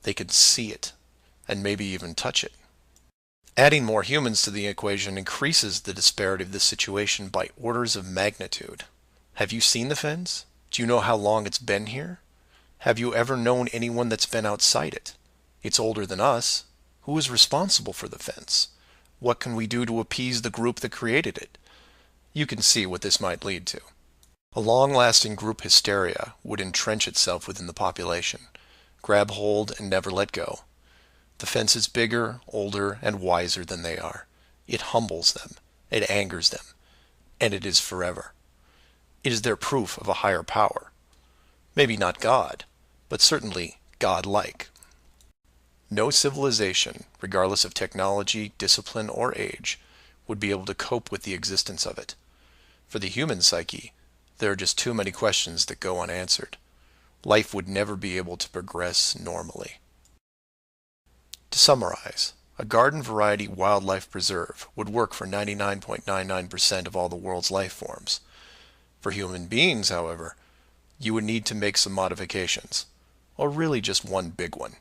They can see it, and maybe even touch it. Adding more humans to the equation increases the disparity of this situation by orders of magnitude. Have you seen the fence? Do you know how long it's been here? Have you ever known anyone that's been outside it? It's older than us. Who is responsible for the fence? What can we do to appease the group that created it? You can see what this might lead to. A long-lasting group hysteria would entrench itself within the population, grab hold and never let go. The fence is bigger, older, and wiser than they are. It humbles them, it angers them, and it is forever. It is their proof of a higher power. Maybe not God, but certainly God-like. No civilization, regardless of technology, discipline, or age, would be able to cope with the existence of it. For the human psyche, there are just too many questions that go unanswered. Life would never be able to progress normally. To summarize, a garden variety wildlife preserve would work for 99.99% of all the world's life forms. For human beings, however, you would need to make some modifications, or really just one big one.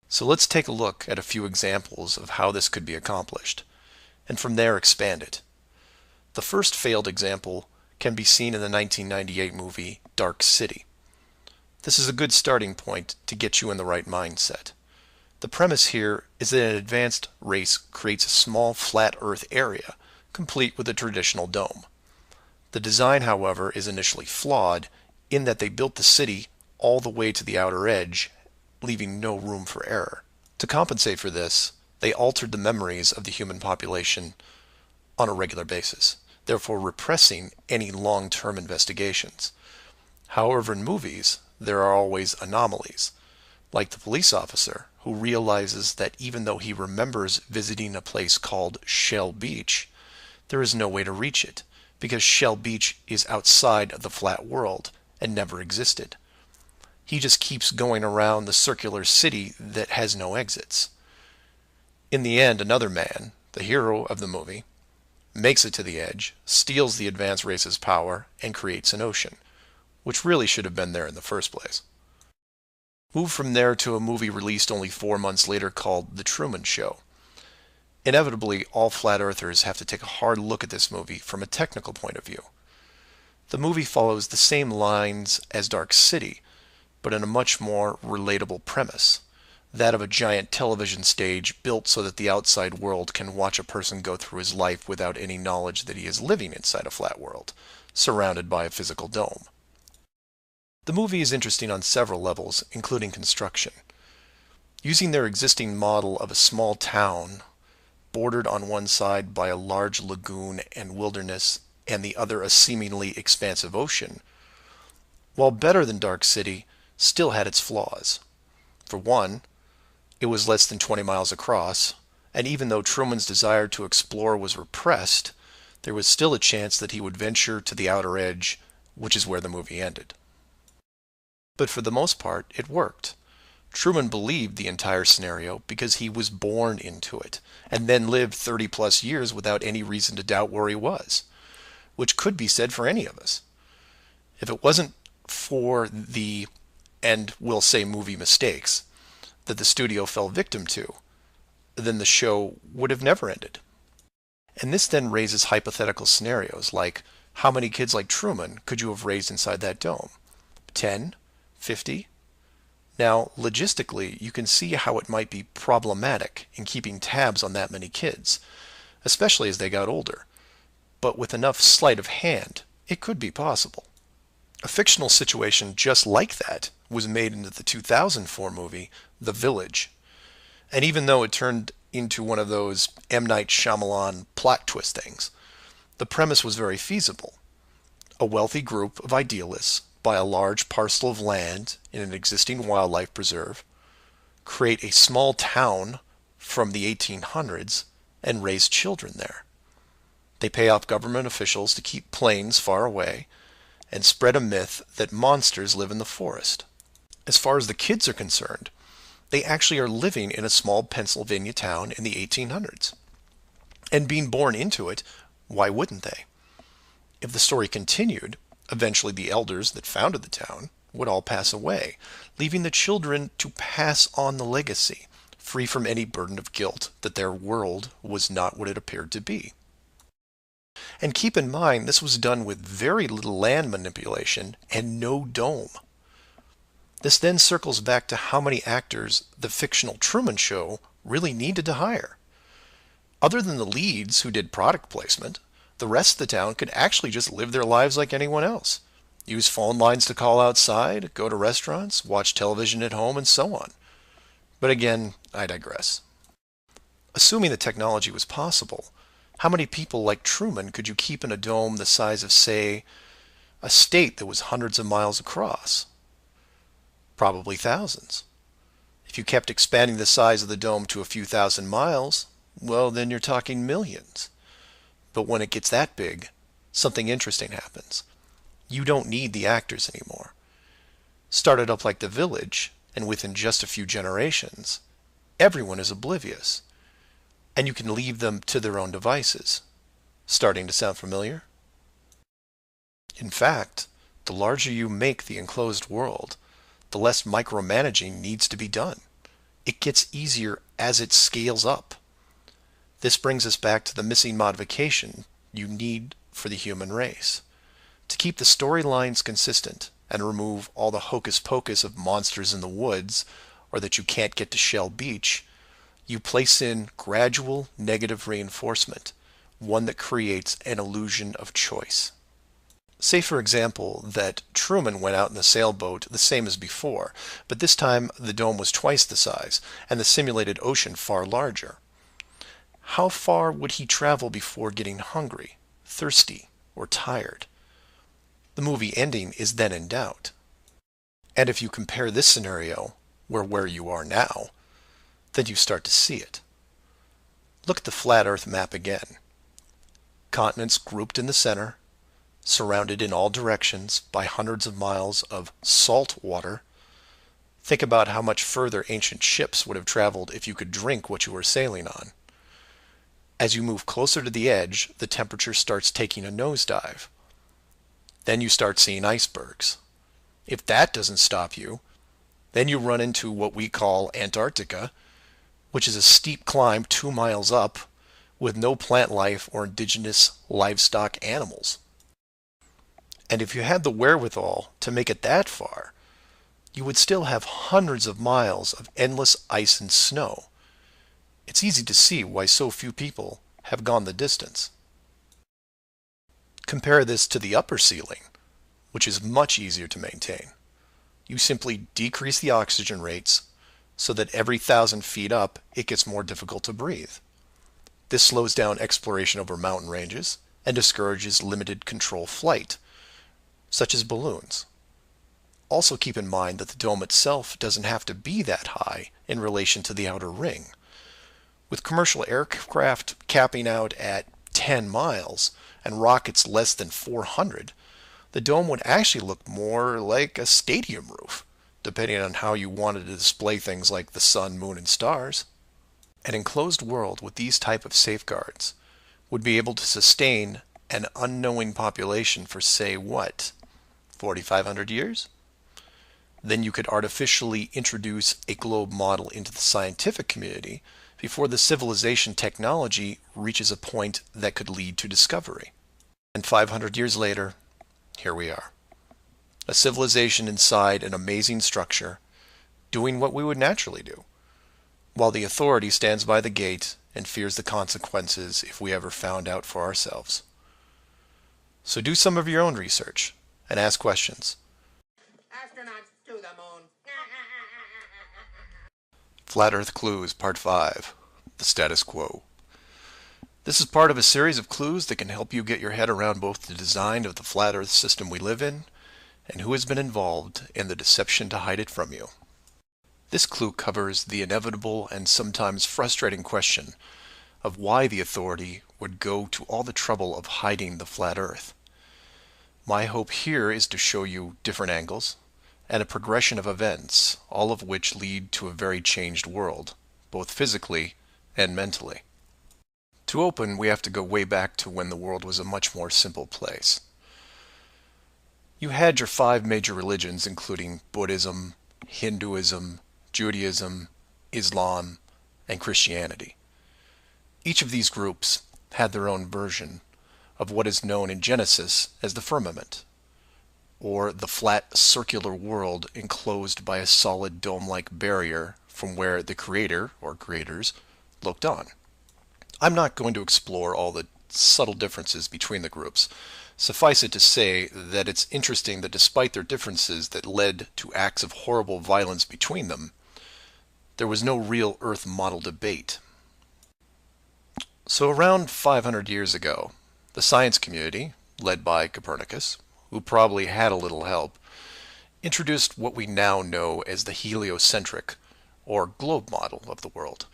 So let's take a look at a few examples of how this could be accomplished, and from there expand it. The first failed example can be seen in the 1998 movie Dark City. This is a good starting point to get you in the right mindset. The premise here is that an advanced race creates a small flat earth area, complete with a traditional dome. The design, however, is initially flawed in that they built the city all the way to the outer edge, leaving no room for error. To compensate for this, they altered the memories of the human population on a regular basis, therefore repressing any long-term investigations. However, in movies, there are always anomalies, like the police officer who realizes that even though he remembers visiting a place called Shell Beach, there is no way to reach it, because Shell Beach is outside of the flat world and never existed. He just keeps going around the circular city that has no exits. In the end, another man, the hero of the movie, makes it to the edge, steals the advanced race's power, and creates an ocean, which really should have been there in the first place. Move from there to a movie released only 4 months later called The Truman Show. Inevitably, all flat earthers have to take a hard look at this movie from a technical point of view. The movie follows the same lines as Dark City, but in a much more relatable premise, that of a giant television stage built so that the outside world can watch a person go through his life without any knowledge that he is living inside a flat world, surrounded by a physical dome. The movie is interesting on several levels, including construction. Using their existing model of a small town, bordered on one side by a large lagoon and wilderness, and the other a seemingly expansive ocean, while better than Dark City, still had its flaws. For one, it was less than 20 miles across, and even though Truman's desire to explore was repressed, there was still a chance that he would venture to the outer edge, which is where the movie ended. But for the most part, it worked. Truman believed the entire scenario because he was born into it, and then lived 30-plus years without any reason to doubt where he was, which could be said for any of us. If it wasn't for the, and we'll say movie mistakes, that the studio fell victim to, then the show would have never ended. And this then raises hypothetical scenarios like, how many kids like Truman could you have raised inside that dome? 10? 50? Now, logistically, you can see how it might be problematic in keeping tabs on that many kids, especially as they got older. But with enough sleight of hand, it could be possible. A fictional situation just like that was made into the 2004 movie, The Village. And even though it turned into one of those M. Night Shyamalan plot twist things, the premise was very feasible. A wealthy group of idealists buy a large parcel of land in an existing wildlife preserve, create a small town from the 1800s and raise children there. They pay off government officials to keep planes far away and spread a myth that monsters live in the forest. As far as the kids are concerned, they actually are living in a small Pennsylvania town in the 1800s. And being born into it, why wouldn't they? If the story continued, eventually the elders that founded the town would all pass away, leaving the children to pass on the legacy, free from any burden of guilt that their world was not what it appeared to be. And keep in mind, this was done with very little land manipulation and no dome. This then circles back to how many actors the fictional Truman Show really needed to hire. Other than the leads who did product placement, the rest of the town could actually just live their lives like anyone else. Use phone lines to call outside, go to restaurants, watch television at home, and so on. But again, I digress. Assuming the technology was possible, how many people like Truman could you keep in a dome the size of, say, a state that was hundreds of miles across? Probably thousands. If you kept expanding the size of the dome to a few thousand miles, well, then you're talking millions. But when it gets that big, something interesting happens. You don't need the actors anymore. Started up like The Village, and within just a few generations, everyone is oblivious. And you can leave them to their own devices. Starting to sound familiar? In fact, the larger you make the enclosed world, the less micromanaging needs to be done. It gets easier as it scales up. This brings us back to the missing modification you need for the human race. To keep the storylines consistent and remove all the hocus pocus of monsters in the woods or that you can't get to Shell Beach, you place in gradual negative reinforcement, one that creates an illusion of choice. Say, for example, that Truman went out in the sailboat the same as before, but this time the dome was twice the size and the simulated ocean far larger. How far would he travel before getting hungry, thirsty, or tired? The movie ending is then in doubt. And if you compare this scenario where you are now, then you start to see it. Look at the flat Earth map again. Continents grouped in the center, surrounded in all directions by hundreds of miles of salt water. Think about how much further ancient ships would have traveled if you could drink what you were sailing on. As you move closer to the edge, the temperature starts taking a nosedive. Then you start seeing icebergs. If that doesn't stop you, then you run into what we call Antarctica, which is a steep climb 2 miles up with no plant life or indigenous livestock animals. And if you had the wherewithal to make it that far, you would still have hundreds of miles of endless ice and snow. It's easy to see why so few people have gone the distance. Compare this to the upper ceiling, which is much easier to maintain. You simply decrease the oxygen rates so that every 1,000 feet up it gets more difficult to breathe. This slows down exploration over mountain ranges and discourages limited control flight, such as balloons. Also keep in mind that the dome itself doesn't have to be that high in relation to the outer ring. With commercial aircraft capping out at 10 miles and rockets less than 400, the dome would actually look more like a stadium roof, depending on how you wanted to display things like the sun, moon, and stars. An enclosed world with these type of safeguards would be able to sustain an unknowing population for, say, what, 4,500 years? Then you could artificially introduce a globe model into the scientific community before the civilization technology reaches a point that could lead to discovery. And 500 years later, here we are. A civilization inside an amazing structure, doing what we would naturally do, while the authority stands by the gate and fears the consequences if we ever found out for ourselves. So do some of your own research and ask questions. Astronauts to the moon. Flat Earth Clues, Part 5, The Status Quo. This is part of a series of clues that can help you get your head around both the design of the flat Earth system we live in and who has been involved in the deception to hide it from you. This clue covers the inevitable and sometimes frustrating question of why the authority would go to all the trouble of hiding the flat Earth. My hope here is to show you different angles and a progression of events, all of which lead to a very changed world, both physically and mentally. To open, we have to go way back to when the world was a much more simple place. You had your 5 major religions, including Buddhism, Hinduism, Judaism, Islam, and Christianity. Each of these groups had their own version of what is known in Genesis as the firmament, or the flat circular world enclosed by a solid dome-like barrier from where the creator, or creators, looked on. I'm not going to explore all the subtle differences between the groups. Suffice it to say that it's interesting that despite their differences that led to acts of horrible violence between them, there was no real Earth model debate. So around 500 years ago, the science community, led by Copernicus, who probably had a little help, introduced what we now know as the heliocentric, or globe model of the world,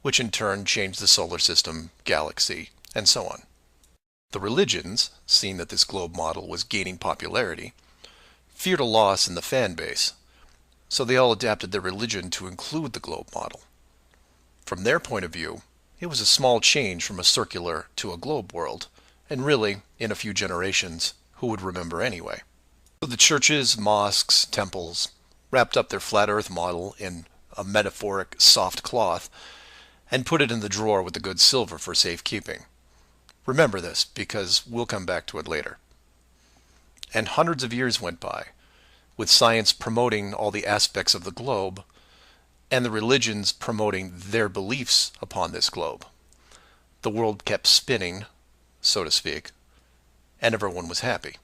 which in turn changed the solar system, galaxy, and so on. The religions, seeing that this globe model was gaining popularity, feared a loss in the fan base, so they all adapted their religion to include the globe model. From their point of view, it was a small change from a circular to a globe world, and really, in a few generations, who would remember anyway? So the churches, mosques, temples wrapped up their flat earth model in a metaphoric soft cloth and put it in the drawer with the good silver for safekeeping. Remember this, because we'll come back to it later. And hundreds of years went by, with science promoting all the aspects of the globe, and the religions promoting their beliefs upon this globe. The world kept spinning, so to speak, and everyone was happy.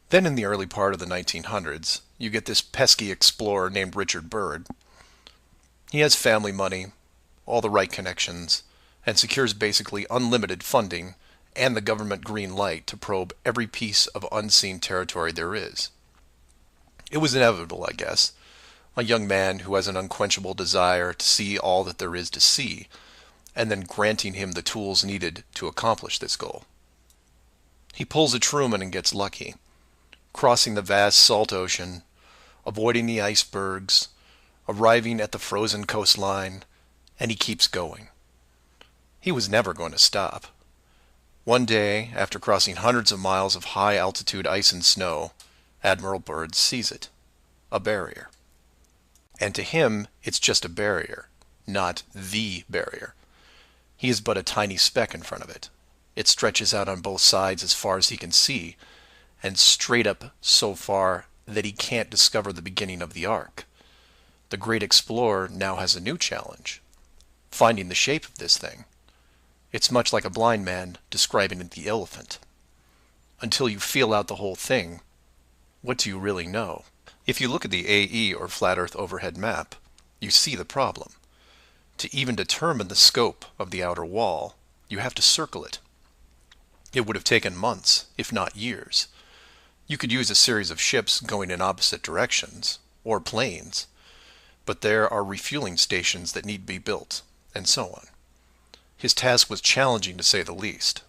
Then in the early part of the 1900s, you get this pesky explorer named Richard Byrd. He has family money, all the right connections, and secures basically unlimited funding and the government green light to probe every piece of unseen territory there is. It was inevitable, I guess. A young man who has an unquenchable desire to see all that there is to see, and then granting him the tools needed to accomplish this goal. He pulls a Truman and gets lucky, crossing the vast salt ocean, avoiding the icebergs, arriving at the frozen coastline, and he keeps going. He was never going to stop. One day, after crossing hundreds of miles of high-altitude ice and snow, Admiral Byrd sees it, a barrier. And to him, it's just a barrier, not the barrier. He is but a tiny speck in front of it. It stretches out on both sides as far as he can see, and straight up so far that he can't discover the beginning of the arc. The great explorer now has a new challenge, finding the shape of this thing. It's much like a blind man describing the elephant. Until you feel out the whole thing, what do you really know? If you look at the AE, or Flat Earth Overhead Map, you see the problem. To even determine the scope of the outer wall, you have to circle it. It would have taken months, if not years. You could use a series of ships going in opposite directions, or planes, but there are refueling stations that need to be built, and so on. His task was challenging to say the least.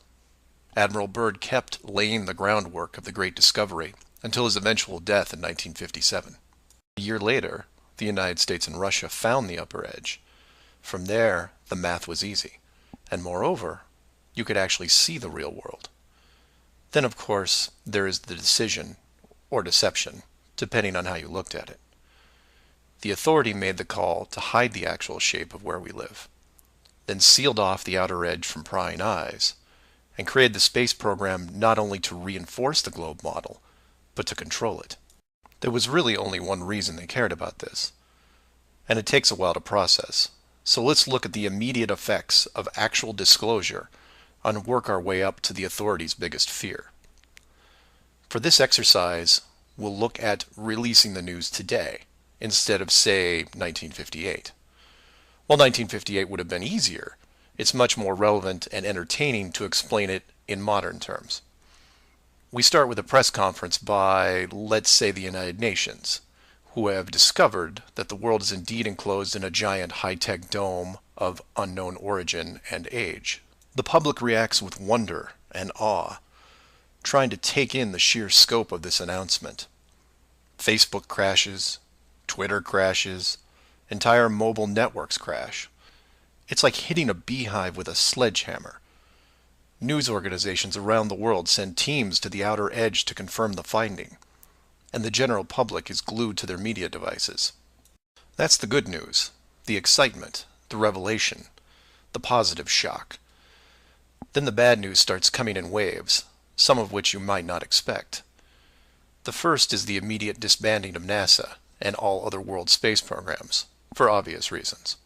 Admiral Byrd kept laying the groundwork of the great discovery until his eventual death in 1957. A year later, the United States and Russia found the upper edge. From there, the math was easy, and moreover, you could actually see the real world. Then, of course, there is the decision, or deception, depending on how you looked at it. The authority made the call to hide the actual shape of where we live, then sealed off the outer edge from prying eyes, and created the space program not only to reinforce the globe model, but to control it. There was really only one reason they cared about this, and it takes a while to process. So let's look at the immediate effects of actual disclosure and work our way up to the authorities' biggest fear. For this exercise, we'll look at releasing the news today, instead of, say, 1958. While 1958 would have been easier, it's much more relevant and entertaining to explain it in modern terms. We start with a press conference by, let's say, the United Nations, who have discovered that the world is indeed enclosed in a giant high-tech dome of unknown origin and age. The public reacts with wonder and awe, trying to take in the sheer scope of this announcement. Facebook crashes, Twitter crashes, entire mobile networks crash. It's like hitting a beehive with a sledgehammer. News organizations around the world send teams to the outer edge to confirm the finding, and the general public is glued to their media devices. That's the good news, the excitement, the revelation, the positive shock. Then the bad news starts coming in waves, some of which you might not expect. The first is the immediate disbanding of NASA and all other world space programs, for obvious reasons.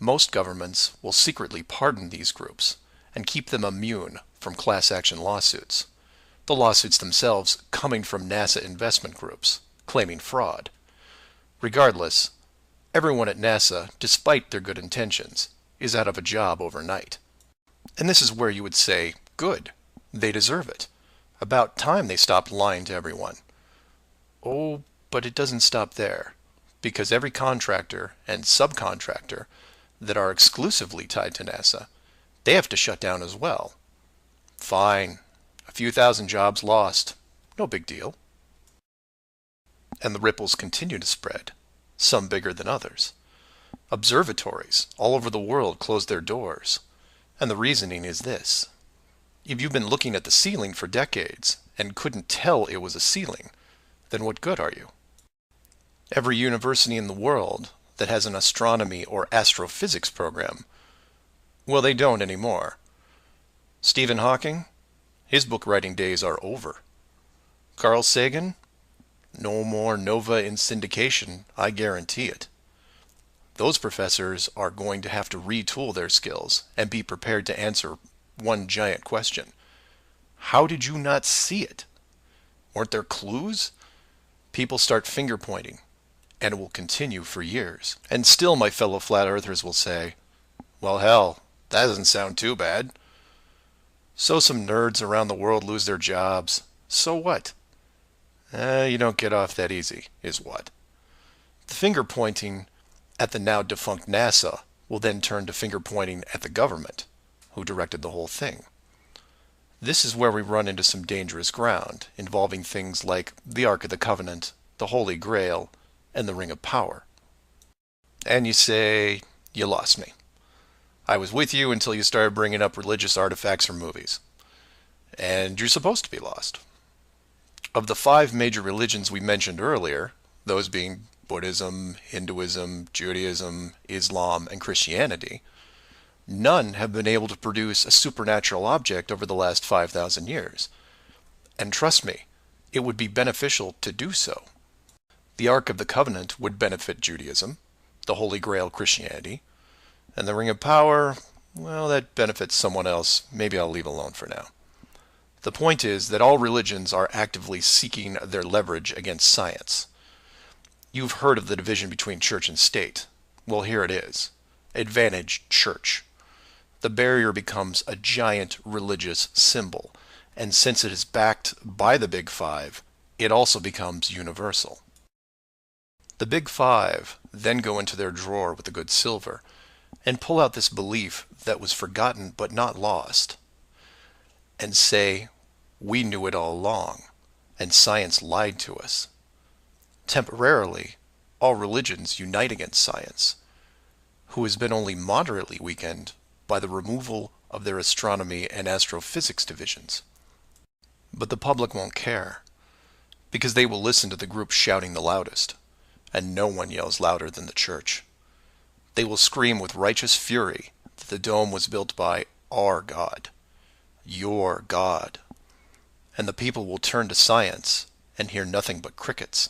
Most governments will secretly pardon these groups and keep them immune from class action lawsuits, the lawsuits themselves coming from NASA investment groups, claiming fraud. Regardless, everyone at NASA, despite their good intentions, is out of a job overnight. And this is where you would say, good, they deserve it. About time they stopped lying to everyone. Oh, but it doesn't stop there, because every contractor and subcontractor that are exclusively tied to NASA, they have to shut down as well. Fine, a few thousand jobs lost, no big deal. And the ripples continue to spread, some bigger than others. Observatories all over the world closed their doors, and the reasoning is this. If you've been looking at the ceiling for decades and couldn't tell it was a ceiling, then what good are you? Every university in the world that has an astronomy or astrophysics program, well, they don't anymore. Stephen Hawking, his book writing days are over. Carl Sagan, no more nova in syndication, I guarantee it. Those professors are going to have to retool their skills and be prepared to answer one giant question. How did you not see it? Weren't there clues? People start finger pointing, and it will continue for years. And still my fellow flat earthers will say, well, hell, that doesn't sound too bad. So some nerds around the world lose their jobs. So what? You don't get off that easy, is what. The finger pointing at the now defunct NASA will then turn to finger pointing at the government, who directed the whole thing. This is where we run into some dangerous ground, involving things like the Ark of the Covenant, the Holy Grail, and the Ring of Power. And you say, you lost me. I was with you until you started bringing up religious artifacts or movies. And you're supposed to be lost. Of the 5 major religions we mentioned earlier, those being Buddhism, Hinduism, Judaism, Islam, and Christianity, none have been able to produce a supernatural object over the last 5,000 years. And trust me, it would be beneficial to do so. The Ark of the Covenant would benefit Judaism, the Holy Grail Christianity, and the Ring of Power, well, that benefits someone else. Maybe I'll leave alone for now. The point is that all religions are actively seeking their leverage against science. You've heard of the division between church and state. Well, here it is. Advantage church. The barrier becomes a giant religious symbol, and since it is backed by the Big Five, it also becomes universal. The Big Five then go into their drawer with the good silver and pull out this belief that was forgotten but not lost, and say, we knew it all along, and science lied to us. Temporarily, all religions unite against science, who has been only moderately weakened by the removal of their astronomy and astrophysics divisions. But the public won't care, because they will listen to the group shouting the loudest, and no one yells louder than the church. They will scream with righteous fury that the dome was built by our God, your God, and the people will turn to science and hear nothing but crickets.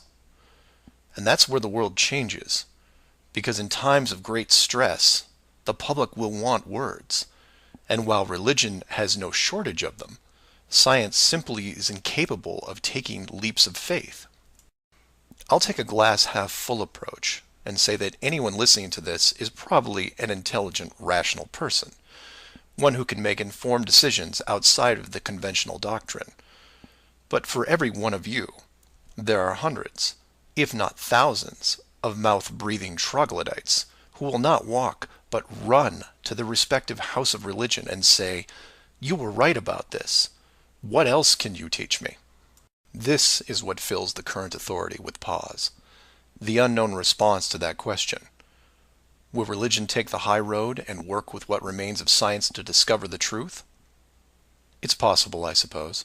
And that's where the world changes, because in times of great stress, the public will want words, and while religion has no shortage of them, science simply is incapable of taking leaps of faith. I'll take a glass half full approach and say that anyone listening to this is probably an intelligent, rational person, one who can make informed decisions outside of the conventional doctrine. But for every one of you, there are hundreds, if not thousands, of mouth-breathing troglodytes who will not walk but run to the respective house of religion and say, "You were right about this. What else can you teach me?" This is what fills the current authority with pause. The unknown response to that question. Will religion take the high road and work with what remains of science to discover the truth? It's possible, I suppose.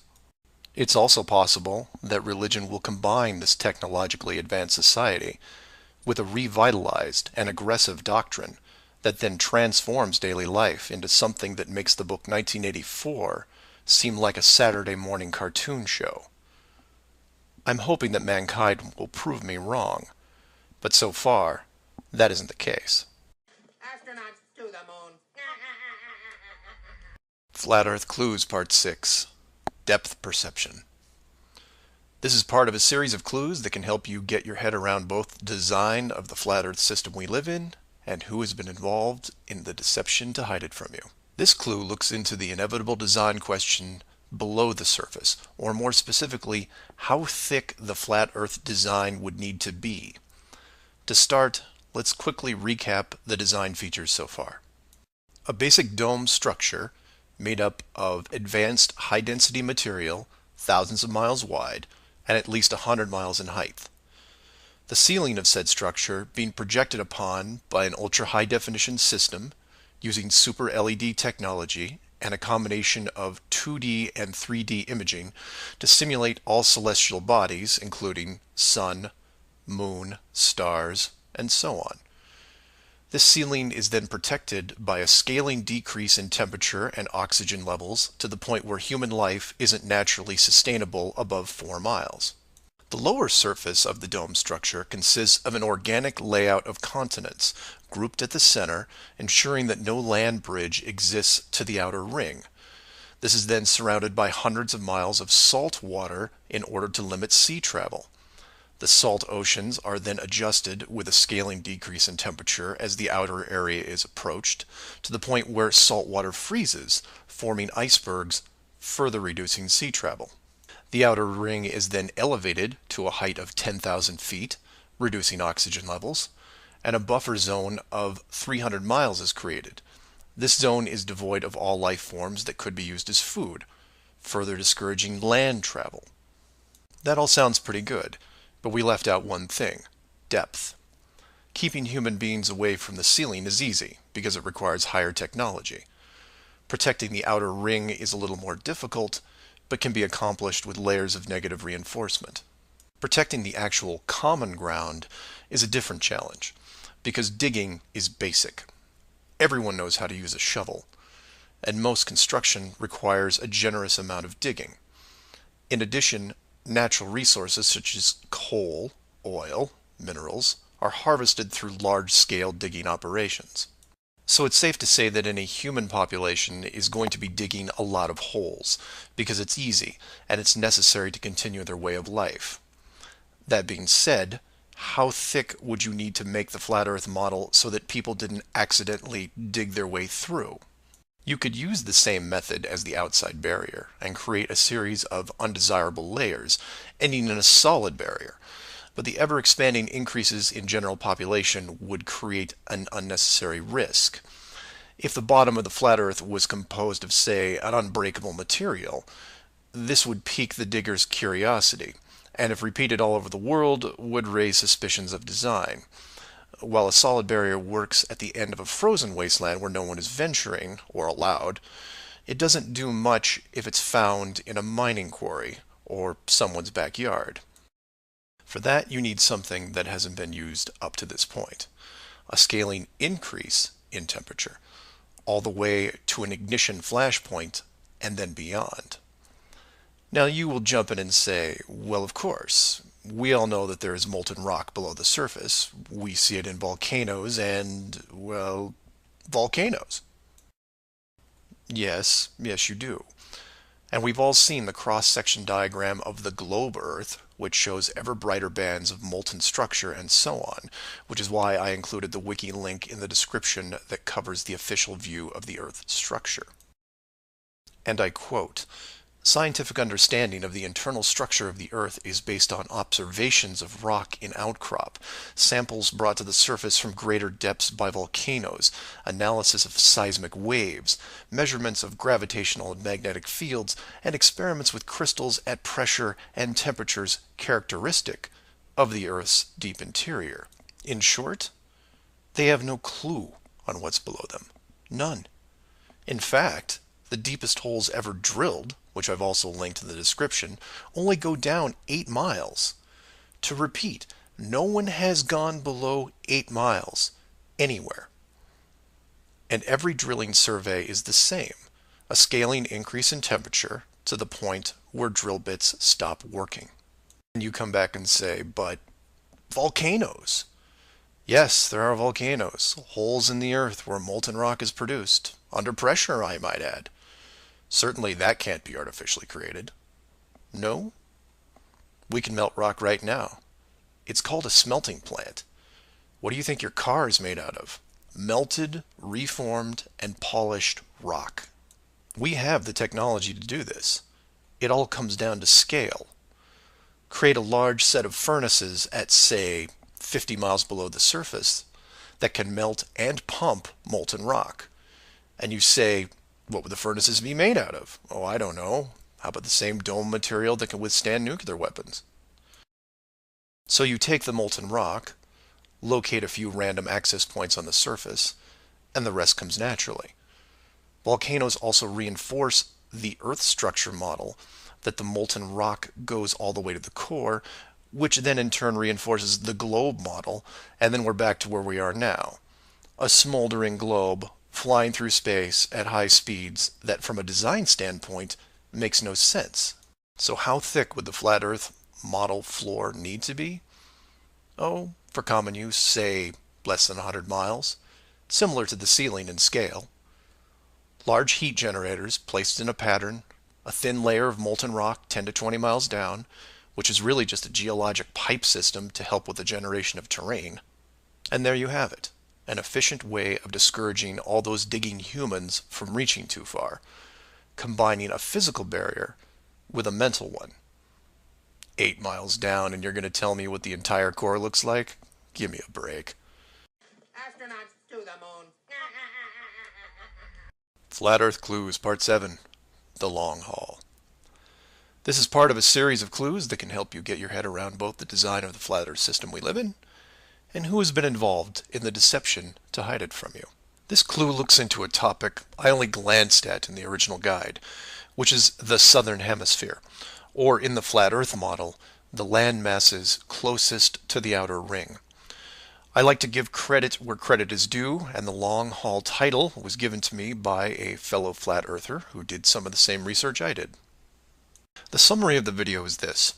It's also possible that religion will combine this technologically advanced society with a revitalized and aggressive doctrine that then transforms daily life into something that makes the book 1984 seem like a Saturday morning cartoon show. I'm hoping that mankind will prove me wrong, but so far, that isn't the case. Astronauts to the moon. Flat Earth Clues Part 6. Depth Perception. This is part of a series of clues that can help you get your head around both the design of the flat Earth system we live in and who has been involved in the deception to hide it from you. This clue looks into the inevitable design question below the surface, or more specifically, how thick the flat Earth design would need to be. To start, let's quickly recap the design features so far. A basic dome structure made up of advanced high-density material, thousands of miles wide, and at least 100 miles in height. The ceiling of said structure being projected upon by an ultra-high-definition system using super LED technology and a combination of 2D and 3D imaging to simulate all celestial bodies, including sun, moon, stars, and so on. This ceiling is then protected by a scaling decrease in temperature and oxygen levels to the point where human life isn't naturally sustainable above 4 miles. The lower surface of the dome structure consists of an organic layout of continents, grouped at the center, ensuring that no land bridge exists to the outer ring. This is then surrounded by hundreds of miles of salt water in order to limit sea travel. The salt oceans are then adjusted with a scaling decrease in temperature as the outer area is approached, to the point where salt water freezes, forming icebergs, further reducing sea travel. The outer ring is then elevated to a height of 10,000 feet, reducing oxygen levels, and a buffer zone of 300 miles is created. This zone is devoid of all life forms that could be used as food, further discouraging land travel. That all sounds pretty good. But we left out one thing: depth. Keeping human beings away from the ceiling is easy, because it requires higher technology. Protecting the outer ring is a little more difficult, but can be accomplished with layers of negative reinforcement. Protecting the actual common ground is a different challenge, because digging is basic. Everyone knows how to use a shovel, and most construction requires a generous amount of digging. In addition, natural resources such as coal, oil, minerals are harvested through large-scale digging operations. So it's safe to say that any human population is going to be digging a lot of holes, because it's easy and it's necessary to continue their way of life. That being said, how thick would you need to make the flat Earth model so that people didn't accidentally dig their way through? You could use the same method as the outside barrier and create a series of undesirable layers, ending in a solid barrier. But the ever-expanding increases in general population would create an unnecessary risk. If the bottom of the flat Earth was composed of, say, an unbreakable material, this would pique the digger's curiosity, and if repeated all over the world, would raise suspicions of design. While a solid barrier works at the end of a frozen wasteland where no one is venturing, or allowed, it doesn't do much if it's found in a mining quarry or someone's backyard. For that, you need something that hasn't been used up to this point: a scaling increase in temperature, all the way to an ignition flashpoint and then beyond. Now you will jump in and say, well, of course, we all know that there is molten rock below the surface. We see it in volcanoes and, well, volcanoes. Yes, you do. And we've all seen the cross-section diagram of the globe Earth, which shows ever brighter bands of molten structure and so on, which is why I included the wiki link in the description that covers the official view of the Earth's structure. And I quote, Scientific understanding of the internal structure of the Earth is based on observations of rock in outcrop, samples brought to the surface from greater depths by volcanoes, analysis of seismic waves, measurements of gravitational and magnetic fields, and experiments with crystals at pressure and temperatures characteristic of the Earth's deep interior. In short, they have no clue on what's below them. None. In fact, the deepest holes ever drilled, which I've also linked in the description, only go down 8 miles. To repeat, no one has gone below 8 miles anywhere. And every drilling survey is the same, a scaling increase in temperature to the point where drill bits stop working. And you come back and say, but volcanoes. Yes, there are volcanoes, holes in the earth where molten rock is produced, under pressure, I might add. Certainly that can't be artificially created. No? We can melt rock right now. It's called a smelting plant. What do you think your car is made out of? Melted, reformed, and polished rock. We have the technology to do this. It all comes down to scale. Create a large set of furnaces at, say, 50 miles below the surface that can melt and pump molten rock. And you say, what would the furnaces be made out of? Oh, I don't know. How about the same dome material that can withstand nuclear weapons? So you take the molten rock, locate a few random access points on the surface, and the rest comes naturally. Volcanoes also reinforce the Earth structure model that the molten rock goes all the way to the core, which then in turn reinforces the globe model, and then we're back to where we are now. A smoldering globe flying through space at high speeds that from a design standpoint makes no sense. So how thick would the flat Earth model floor need to be? Oh, for common use, say less than 100 miles, similar to the ceiling in scale. Large heat generators placed in a pattern, a thin layer of molten rock 10 to 20 miles down, which is really just a geologic pipe system to help with the generation of terrain. And there you have it. An efficient way of discouraging all those digging humans from reaching too far, combining a physical barrier with a mental one. 8 miles down and you're going to tell me what the entire core looks like? Give me a break. Astronauts to the moon. Flat Earth Clues, Part 7, The Long Haul. This is part of a series of clues that can help you get your head around both the design of the flat Earth system we live in and who has been involved in the deception to hide it from you. This clue looks into a topic I only glanced at in the original guide, which is the southern hemisphere, or in the flat Earth model, the land masses closest to the outer ring. I like to give credit where credit is due, and the long haul title was given to me by a fellow flat earther who did some of the same research I did. The summary of the video is this.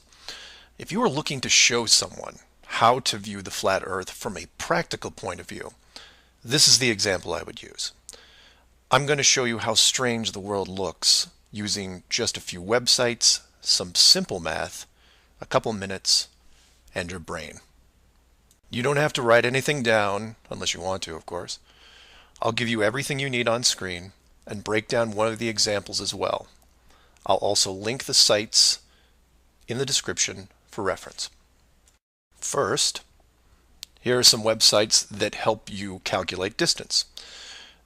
If you are looking to show someone how to view the flat Earth from a practical point of view, this is the example I would use. I'm going to show you how strange the world looks using just a few websites, some simple math, a couple minutes, and your brain. You don't have to write anything down, unless you want to, of course. I'll give you everything you need on screen and break down one of the examples as well. I'll also link the sites in the description for reference. First, here are some websites that help you calculate distance.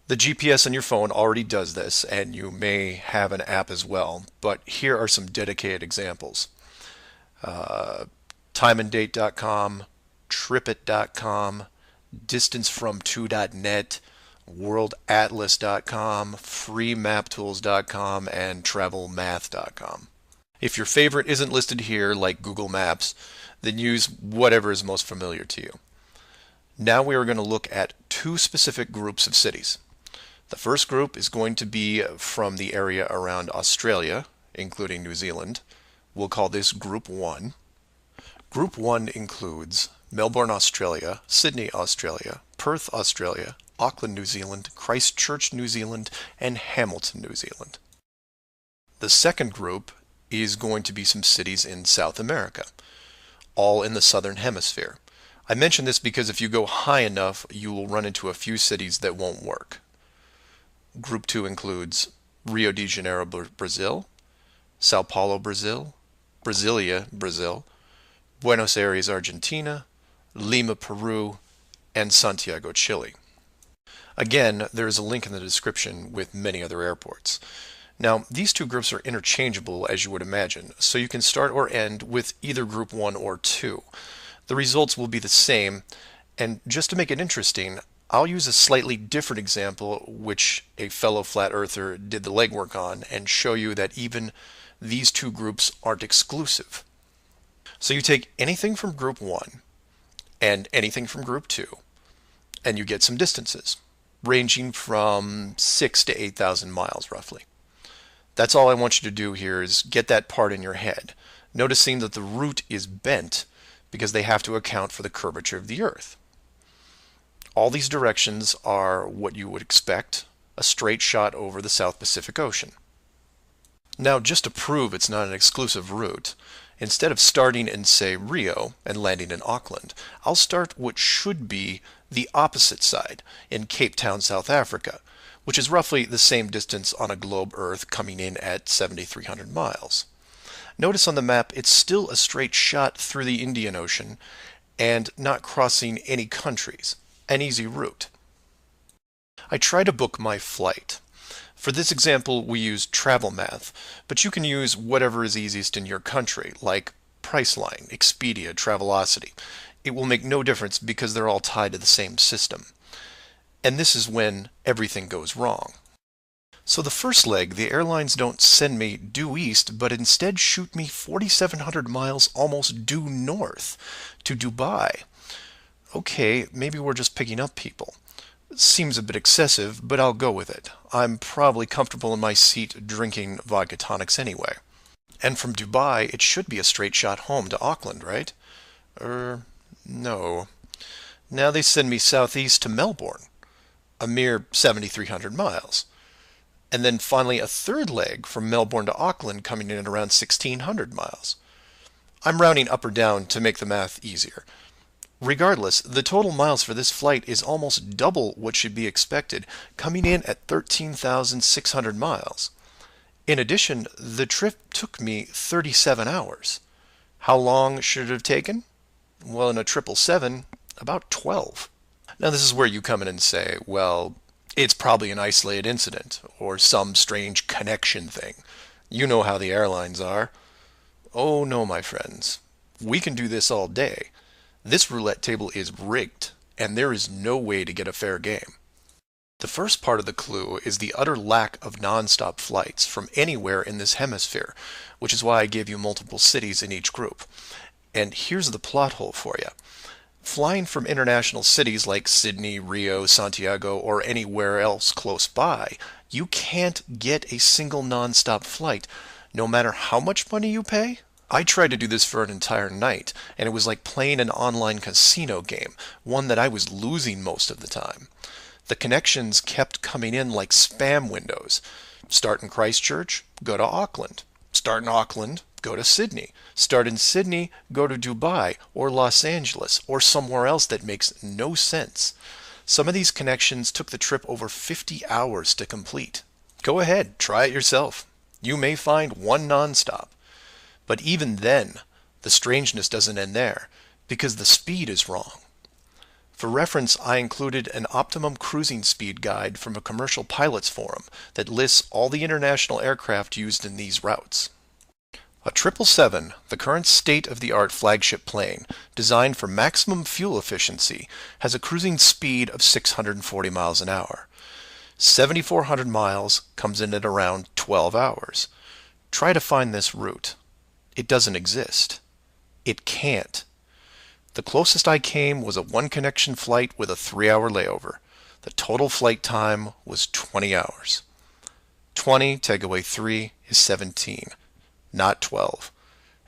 The GPS on your phone already does this, and you may have an app as well, but here are some dedicated examples. Timeanddate.com, tripit.com, distancefrom2.net, worldatlas.com, freemaptools.com, and travelmath.com. If your favorite isn't listed here, like Google Maps, then use whatever is most familiar to you. Now we are going to look at two specific groups of cities. The first group is going to be from the area around Australia, including New Zealand. We'll call this Group 1. Group 1 includes Melbourne, Australia, Sydney, Australia, Perth, Australia, Auckland, New Zealand, Christchurch, New Zealand, and Hamilton, New Zealand. The second group is going to be some cities in South America, all in the southern hemisphere. I mention this because if you go high enough, you will run into a few cities that won't work. Group 2 includes Rio de Janeiro, Brazil, Sao Paulo, Brazil, Brasilia, Brazil, Buenos Aires, Argentina, Lima, Peru, and Santiago, Chile. Again, there is a link in the description with many other airports. Now, these two groups are interchangeable, as you would imagine, so you can start or end with either group 1 or 2. The results will be the same, and just to make it interesting, I'll use a slightly different example which a fellow flat earther did the legwork on and show you that even these two groups aren't exclusive. So you take anything from group 1 and anything from group 2 and you get some distances ranging from 6 to 8,000 miles roughly. That's all I want you to do here is get that part in your head, noticing that the route is bent because they have to account for the curvature of the Earth. All these directions are what you would expect, a straight shot over the South Pacific Ocean. Now, just to prove it's not an exclusive route, instead of starting in, say, Rio and landing in Auckland, I'll start what should be the opposite side, in Cape Town, South Africa, which is roughly the same distance on a globe Earth coming in at 7,300 miles. Notice on the map it's still a straight shot through the Indian Ocean and not crossing any countries, an easy route. I try to book my flight. For this example, we use Travel Math, but you can use whatever is easiest in your country, like Priceline, Expedia, Travelocity. It will make no difference because they're all tied to the same system. And this is when everything goes wrong. So the first leg, the airlines don't send me due east, but instead shoot me 4,700 miles almost due north to Dubai. Okay, maybe we're just picking up people. Seems a bit excessive, but I'll go with it. I'm probably comfortable in my seat drinking vodka tonics anyway. And from Dubai, it should be a straight shot home to Auckland, right? No. Now they send me southeast to Melbourne, a mere 7,300 miles. And then finally a third leg from Melbourne to Auckland coming in at around 1,600 miles. I'm rounding up or down to make the math easier. Regardless, the total miles for this flight is almost double what should be expected, coming in at 13,600 miles. In addition, the trip took me 37 hours. How long should it have taken? Well, in a 777, about 12. Now this is where you come in and say, well, it's probably an isolated incident, or some strange connection thing. You know how the airlines are. Oh no, my friends. We can do this all day. This roulette table is rigged, and there is no way to get a fair game. The first part of the clue is the utter lack of non-stop flights from anywhere in this hemisphere, which is why I gave you multiple cities in each group. And here's the plot hole for you. Flying from international cities like Sydney, Rio, Santiago, or anywhere else close by, you can't get a single non-stop flight, no matter how much money you pay. I tried to do this for an entire night, and it was like playing an online casino game, one that I was losing most of the time. The connections kept coming in like spam windows. Start in Christchurch, go to Auckland. Start in Auckland, go to Sydney. Start in Sydney, go to Dubai or Los Angeles or somewhere else that makes no sense. Some of these connections took the trip over 50 hours to complete. Go ahead, try it yourself. You may find one nonstop. But even then, the strangeness doesn't end there, because the speed is wrong. For reference, I included an optimum cruising speed guide from a commercial pilots forum that lists all the international aircraft used in these routes. A 777, the current state-of-the-art flagship plane, designed for maximum fuel efficiency, has a cruising speed of 640 miles an hour. 7,400 miles comes in at around 12 hours. Try to find this route. It doesn't exist. It can't. The closest I came was a one-connection flight with a 3-hour layover. The total flight time was 20 hours. 20 take away 3 is 17, not 12.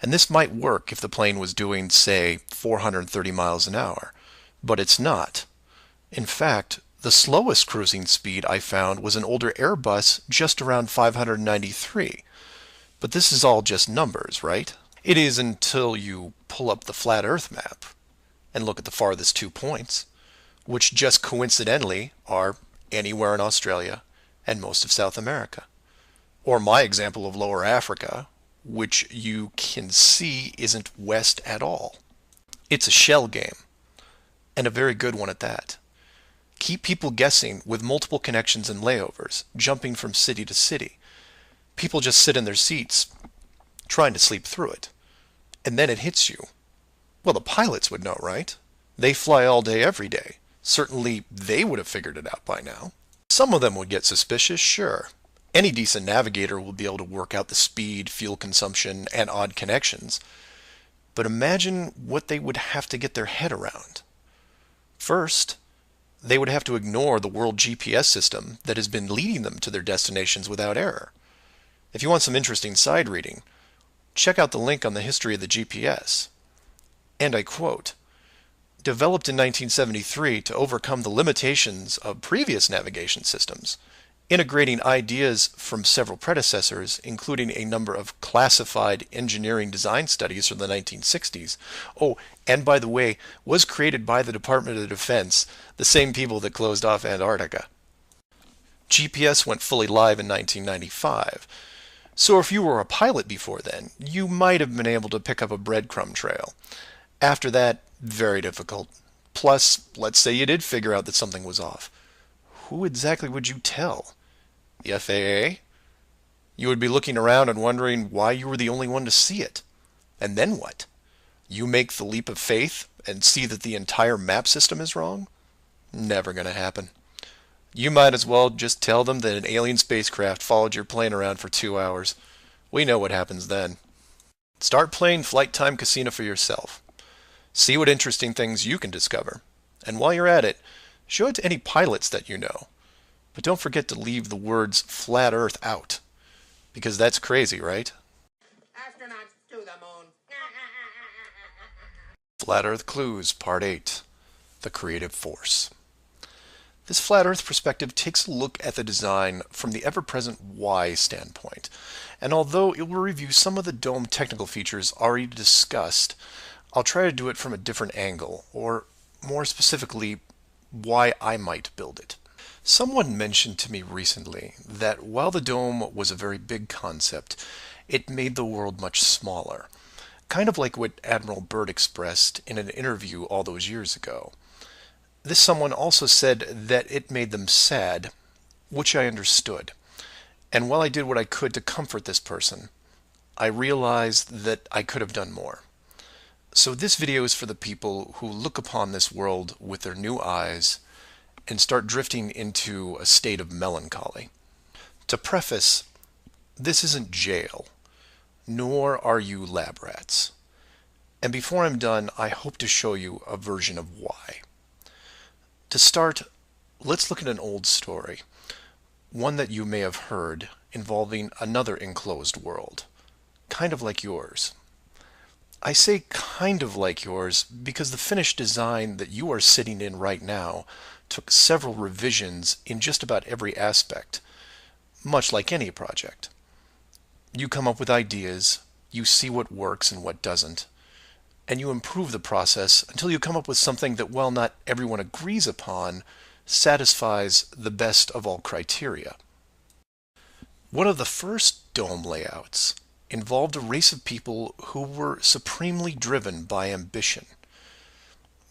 And this might work if the plane was doing, say, 430 miles an hour, but it's not. In fact, the slowest cruising speed I found was an older Airbus just around 593. But this is all just numbers, right? It is until you pull up the flat Earth map and look at the farthest 2 points, which just coincidentally are anywhere in Australia and most of South America. Or my example of Lower Africa, which you can see isn't west at all. It's a shell game, and a very good one at that. Keep people guessing with multiple connections and layovers, jumping from city to city. People just sit in their seats, trying to sleep through it. And then it hits you. Well, the pilots would know, right? They fly all day, every day. Certainly, they would have figured it out by now. Some of them would get suspicious, sure. Any decent navigator will be able to work out the speed, fuel consumption, and odd connections. But imagine what they would have to get their head around. First, they would have to ignore the world GPS system that has been leading them to their destinations without error. If you want some interesting side reading, check out the link on the history of the GPS. And I quote, "Developed in 1973 to overcome the limitations of previous navigation systems, integrating ideas from several predecessors, including a number of classified engineering design studies from the 1960s. Oh, and by the way, was created by the Department of Defense, the same people that closed off Antarctica." GPS went fully live in 1995. So if you were a pilot before then, you might have been able to pick up a breadcrumb trail. After that, very difficult. Plus, let's say you did figure out that something was off. Who exactly would you tell? The FAA? You would be looking around and wondering why you were the only one to see it. And then what? You make the leap of faith and see that the entire map system is wrong? Never gonna happen. You might as well just tell them that an alien spacecraft followed your plane around for 2 hours. We know what happens then. Start playing Flight Time Casino for yourself. See what interesting things you can discover. And while you're at it, show it to any pilots that you know. But don't forget to leave the words flat Earth out. Because that's crazy, right? Astronauts to the moon. Flat Earth Clues, Part 8. The Creative Force. This flat Earth perspective takes a look at the design from the ever-present why standpoint. And although it will review some of the dome technical features already discussed, I'll try to do it from a different angle, or more specifically, why I might build it. Someone mentioned to me recently that while the dome was a very big concept, it made the world much smaller. Kind of like what Admiral Byrd expressed in an interview all those years ago. This someone also said that it made them sad, which I understood. And while I did what I could to comfort this person, I realized that I could have done more. So this video is for the people who look upon this world with their new eyes and start drifting into a state of melancholy. To preface, this isn't jail, nor are you lab rats. And before I'm done, I hope to show you a version of why. To start, let's look at an old story, one that you may have heard involving another enclosed world, kind of like yours. I say kind of like yours because the finished design that you are sitting in right now took several revisions in just about every aspect, much like any project. You come up with ideas, you see what works and what doesn't, and you improve the process until you come up with something that, while not everyone agrees upon, satisfies the best of all criteria. One of the first dome layouts involved a race of people who were supremely driven by ambition.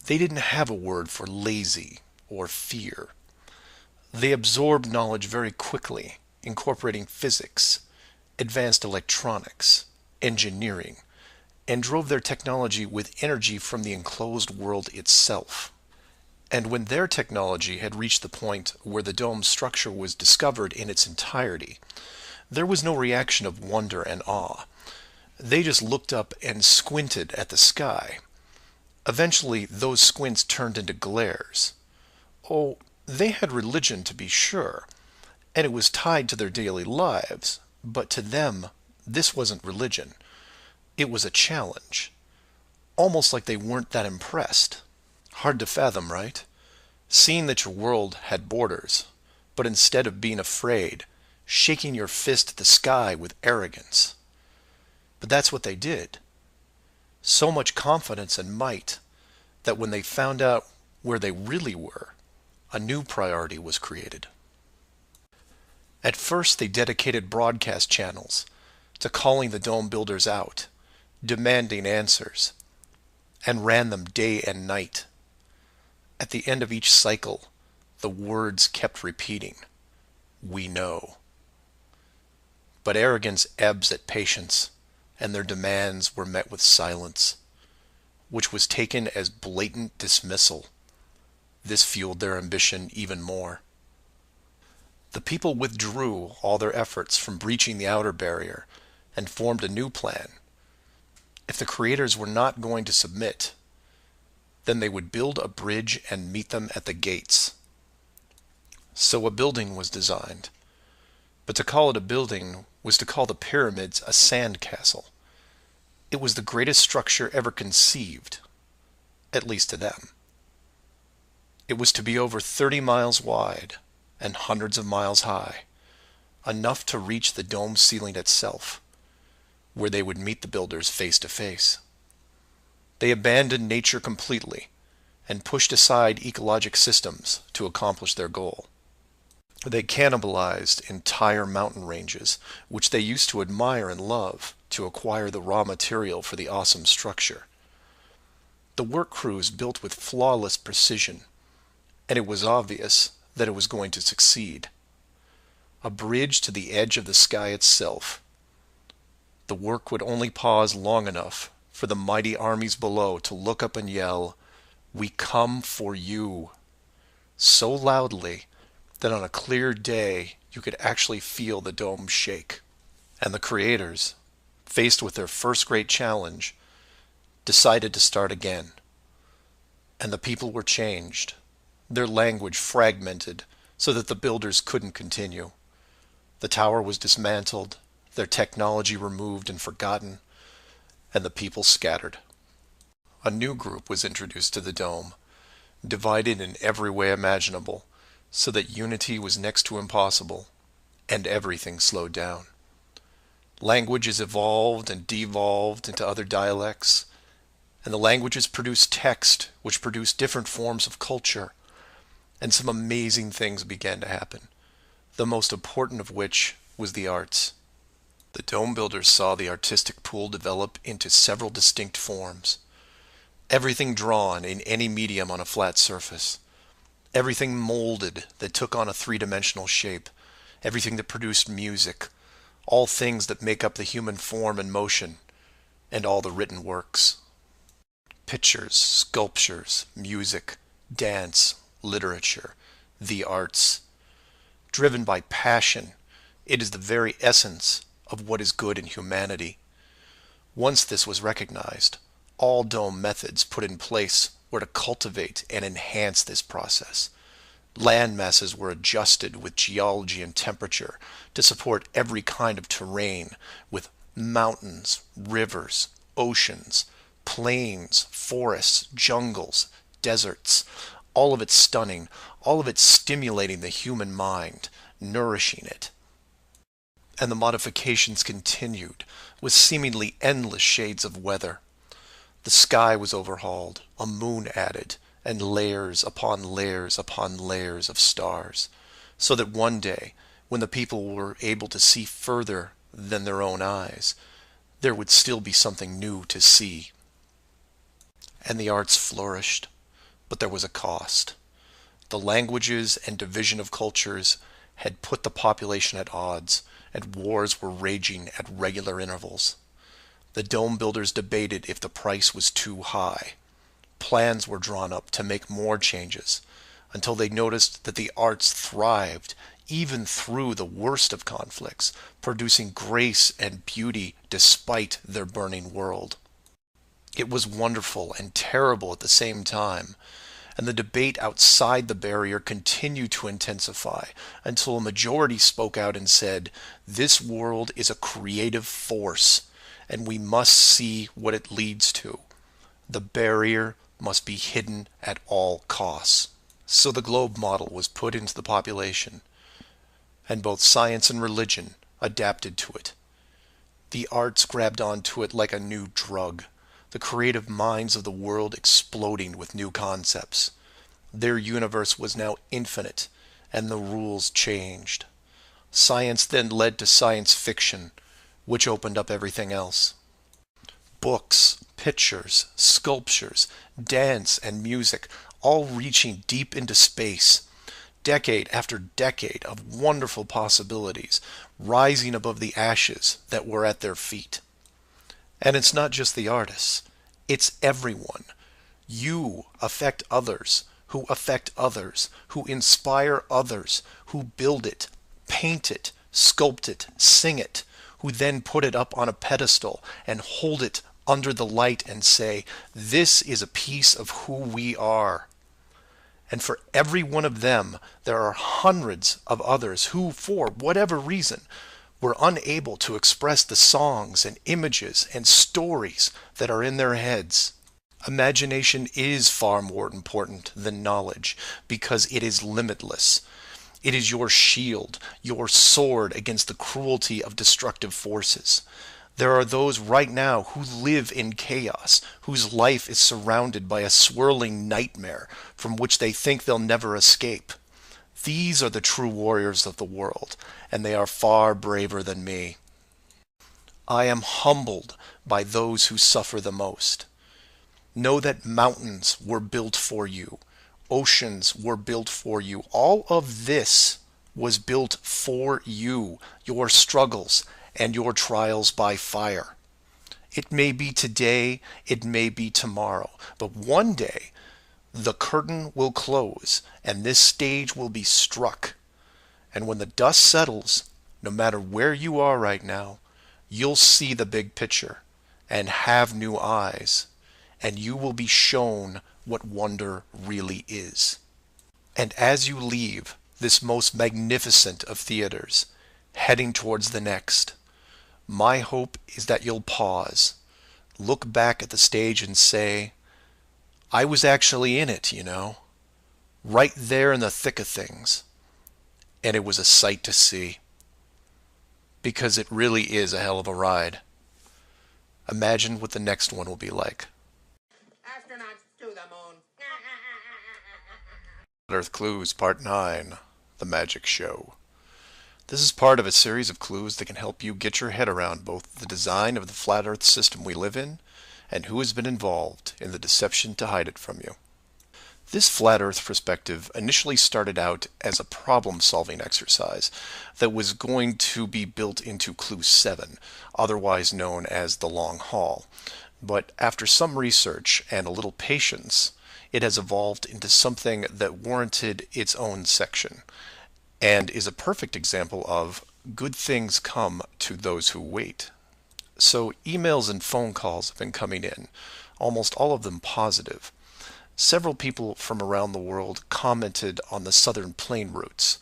They didn't have a word for lazy or fear. They absorbed knowledge very quickly, incorporating physics, advanced electronics, engineering, and drove their technology with energy from the enclosed world itself. And when their technology had reached the point where the dome's structure was discovered in its entirety, there was no reaction of wonder and awe. They just looked up and squinted at the sky. Eventually, those squints turned into glares. Oh, they had religion to be sure, and it was tied to their daily lives, but to them, this wasn't religion. It was a challenge. Almost like they weren't that impressed. Hard to fathom, right? Seeing that your world had borders, but instead of being afraid, shaking your fist at the sky with arrogance. But that's what they did. So much confidence and might that when they found out where they really were, a new priority was created. At first they dedicated broadcast channels, to calling the dome builders out, demanding answers, and ran them day and night. At the end of each cycle, the words kept repeating, "We know." But arrogance ebbs at patience, and their demands were met with silence, which was taken as blatant dismissal. This fueled their ambition even more. The people withdrew all their efforts from breaching the outer barrier and formed a new plan. If the creators were not going to submit, then they would build a bridge and meet them at the gates. So a building was designed. But to call it a building was to call the pyramids a sand castle. It was the greatest structure ever conceived, at least to them. It was to be over 30 miles wide and hundreds of miles high, enough to reach the dome ceiling itself, where they would meet the builders face to face. They abandoned nature completely and pushed aside ecologic systems to accomplish their goal. They cannibalized entire mountain ranges, which they used to admire and love, to acquire the raw material for the awesome structure. The work crews built with flawless precision, and it was obvious that it was going to succeed. A bridge to the edge of the sky itself. The work would only pause long enough for the mighty armies below to look up and yell, "We come for you," so loudly that on a clear day you could actually feel the dome shake. And the creators, faced with their first great challenge, decided to start again. And the people were changed, their language fragmented so that the builders couldn't continue. The tower was dismantled, their technology removed and forgotten, and the people scattered. A new group was introduced to the dome, divided in every way imaginable, so that unity was next to impossible, and everything slowed down. Languages evolved and devolved into other dialects, and the languages produced text, which produced different forms of culture, and some amazing things began to happen, the most important of which was the arts. The dome builders saw the artistic pool develop into several distinct forms. Everything drawn in any medium on a flat surface. Everything molded that took on a three-dimensional shape. Everything that produced music. All things that make up the human form and motion. And all the written works. Pictures, sculptures, music, dance, literature, the arts. Driven by passion, it is the very essence of what is good in humanity. Once this was recognized, all dome methods put in place were to cultivate and enhance this process. Land masses were adjusted with geology and temperature to support every kind of terrain, with mountains, rivers, oceans, plains, forests, jungles, deserts, all of it stunning, all of it stimulating the human mind, nourishing it. And the modifications continued, with seemingly endless shades of weather. The sky was overhauled, a moon added, and layers upon layers upon layers of stars, so that one day, when the people were able to see further than their own eyes, there would still be something new to see. And the arts flourished, but there was a cost. The languages and division of cultures had put the population at odds, and wars were raging at regular intervals. The dome builders debated if the price was too high. Plans were drawn up to make more changes, until they noticed that the arts thrived even through the worst of conflicts, producing grace and beauty despite their burning world. It was wonderful and terrible at the same time, and the debate outside the barrier continued to intensify until a majority spoke out and said, "This world is a creative force, and we must see what it leads to. The barrier must be hidden at all costs." So the globe model was put into the population, and both science and religion adapted to it. The arts grabbed onto it like a new drug, the creative minds of the world exploding with new concepts. Their universe was now infinite, and the rules changed. Science then led to science fiction, which opened up everything else. Books, pictures, sculptures, dance, and music, all reaching deep into space, decade after decade of wonderful possibilities, rising above the ashes that were at their feet. And it's not just the artists, it's everyone. You affect others, who affect others, who inspire others, who build it, paint it, sculpt it, sing it, who then put it up on a pedestal and hold it under the light and say, this is a piece of who we are. And for every one of them, there are hundreds of others who, for whatever reason, were unable to express the songs and images and stories that are in their heads. Imagination is far more important than knowledge because it is limitless. It is your shield, your sword against the cruelty of destructive forces. There are those right now who live in chaos, whose life is surrounded by a swirling nightmare from which they think they'll never escape. These are the true warriors of the world, and they are far braver than me. I am humbled by those who suffer the most. Know that mountains were built for you. Oceans were built for you. All of this was built for you, your struggles and your trials by fire. It may be today, it may be tomorrow, but one day the curtain will close and this stage will be struck. And when the dust settles, no matter where you are right now, you'll see the big picture and have new eyes. And you will be shown what wonder really is. And as you leave this most magnificent of theaters, heading towards the next, my hope is that you'll pause, look back at the stage and say, I was actually in it, right there in the thick of things. And it was a sight to see. Because it really is a hell of a ride. Imagine what the next one will be like. Astronauts to the moon. Earth Clues Part 9, The Magic Show. This is part of a series of clues that can help you get your head around both the design of the flat Earth system we live in and who has been involved in the deception to hide it from you. This flat Earth perspective initially started out as a problem-solving exercise that was going to be built into Clue 7, otherwise known as the Long Haul. But after some research and a little patience, it has evolved into something that warranted its own section, and is a perfect example of good things come to those who wait. So emails and phone calls have been coming in, almost all of them positive. Several people from around the world commented on the southern plane routes.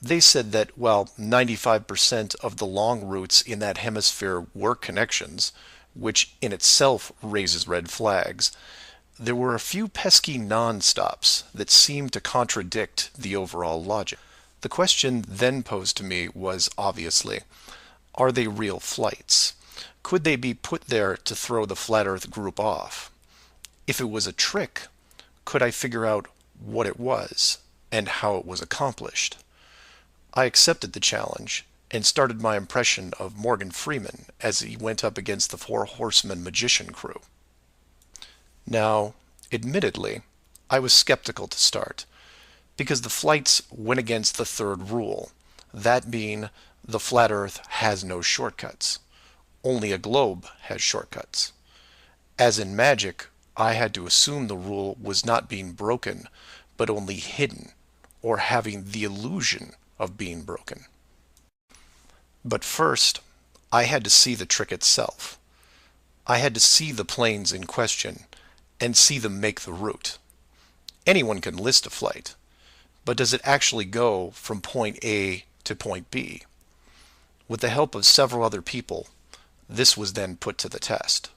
They said that, while 95% of the long routes in that hemisphere were connections, which in itself raises red flags, there were a few pesky non-stops that seemed to contradict the overall logic. The question then posed to me was obviously, are they real flights? Could they be put there to throw the Flat Earth group off? If it was a trick, could I figure out what it was and how it was accomplished? I accepted the challenge and started my impression of Morgan Freeman as he went up against the Four Horsemen magician crew. Now, admittedly, I was skeptical to start, because the flights went against the third rule, that being the flat Earth has no shortcuts. Only a globe has shortcuts. As in magic, I had to assume the rule was not being broken, but only hidden, or having the illusion of being broken. But first, I had to see the trick itself. I had to see the planes in question, and see them make the route. Anyone can list a flight, but does it actually go from point A to point B? With the help of several other people, this was then put to the test.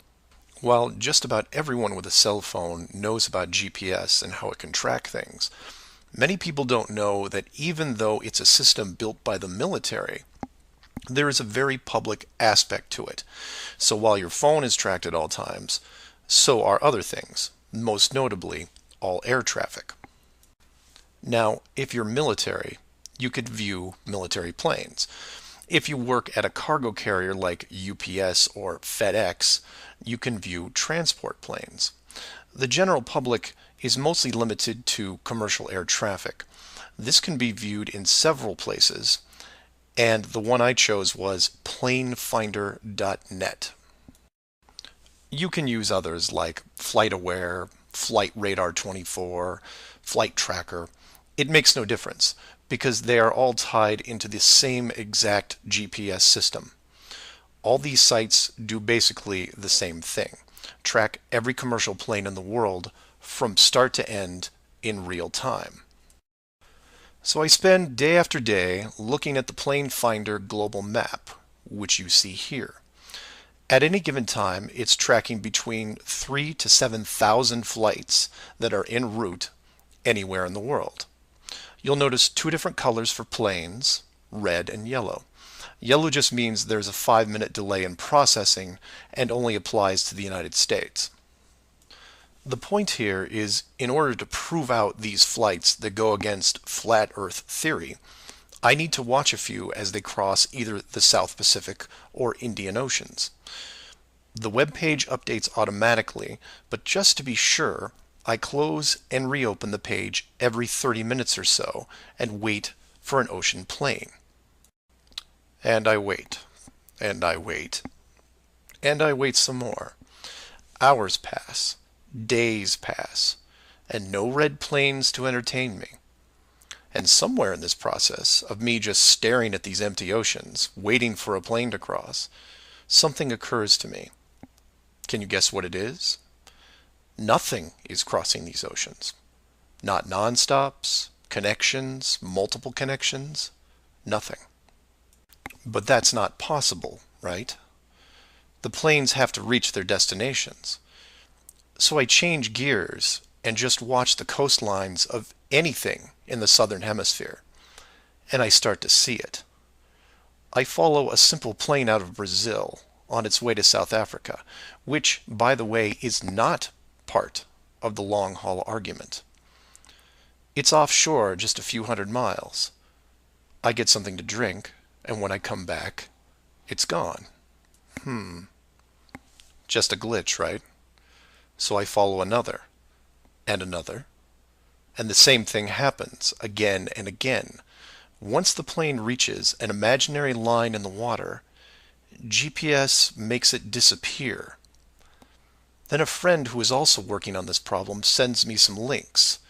While just about everyone with a cell phone knows about GPS and how it can track things, many people don't know that even though it's a system built by the military, there is a very public aspect to it. So while your phone is tracked at all times, so are other things, most notably all air traffic. Now, if you're military, you could view military planes. If you work at a cargo carrier like UPS or FedEx, you can view transport planes. The general public is mostly limited to commercial air traffic. This can be viewed in several places, and the one I chose was planefinder.net. You can use others like FlightAware, Flight Radar 24, Flight Tracker. It makes no difference because they are all tied into the same exact GPS system. All these sites do basically the same thing: track every commercial plane in the world from start to end in real time. So I spend day after day looking at the Plane Finder global map, which you see here. At any given time, it's tracking between 3,000 to 7,000 flights that are en route anywhere in the world. You'll notice two different colors for planes, red and yellow. Yellow just means there's a 5-minute delay in processing and only applies to the United States. The point here is, in order to prove out these flights that go against flat Earth theory, I need to watch a few as they cross either the South Pacific or Indian Oceans. The web page updates automatically, but just to be sure, I close and reopen the page every 30 minutes or so and wait for an ocean plane. And I wait, and I wait, and I wait some more. Hours pass, days pass, and no red planes to entertain me. And somewhere in this process of me just staring at these empty oceans, waiting for a plane to cross, something occurs to me. Can you guess what it is? Nothing is crossing these oceans. Not non-stops, connections, multiple connections, nothing. But that's not possible, right? The planes have to reach their destinations. So I change gears and just watch the coastlines of anything in the southern hemisphere, and I start to see it. I follow a simple plane out of Brazil on its way to South Africa, which, by the way, is not part of the long-haul argument. It's offshore just a few hundred miles. I get something to drink, and when I come back, it's gone. Just a glitch, right? So I follow another, and another, and the same thing happens again and again. Once the plane reaches an imaginary line in the water, GPS makes it disappear. Then a friend who is also working on this problem sends me some links,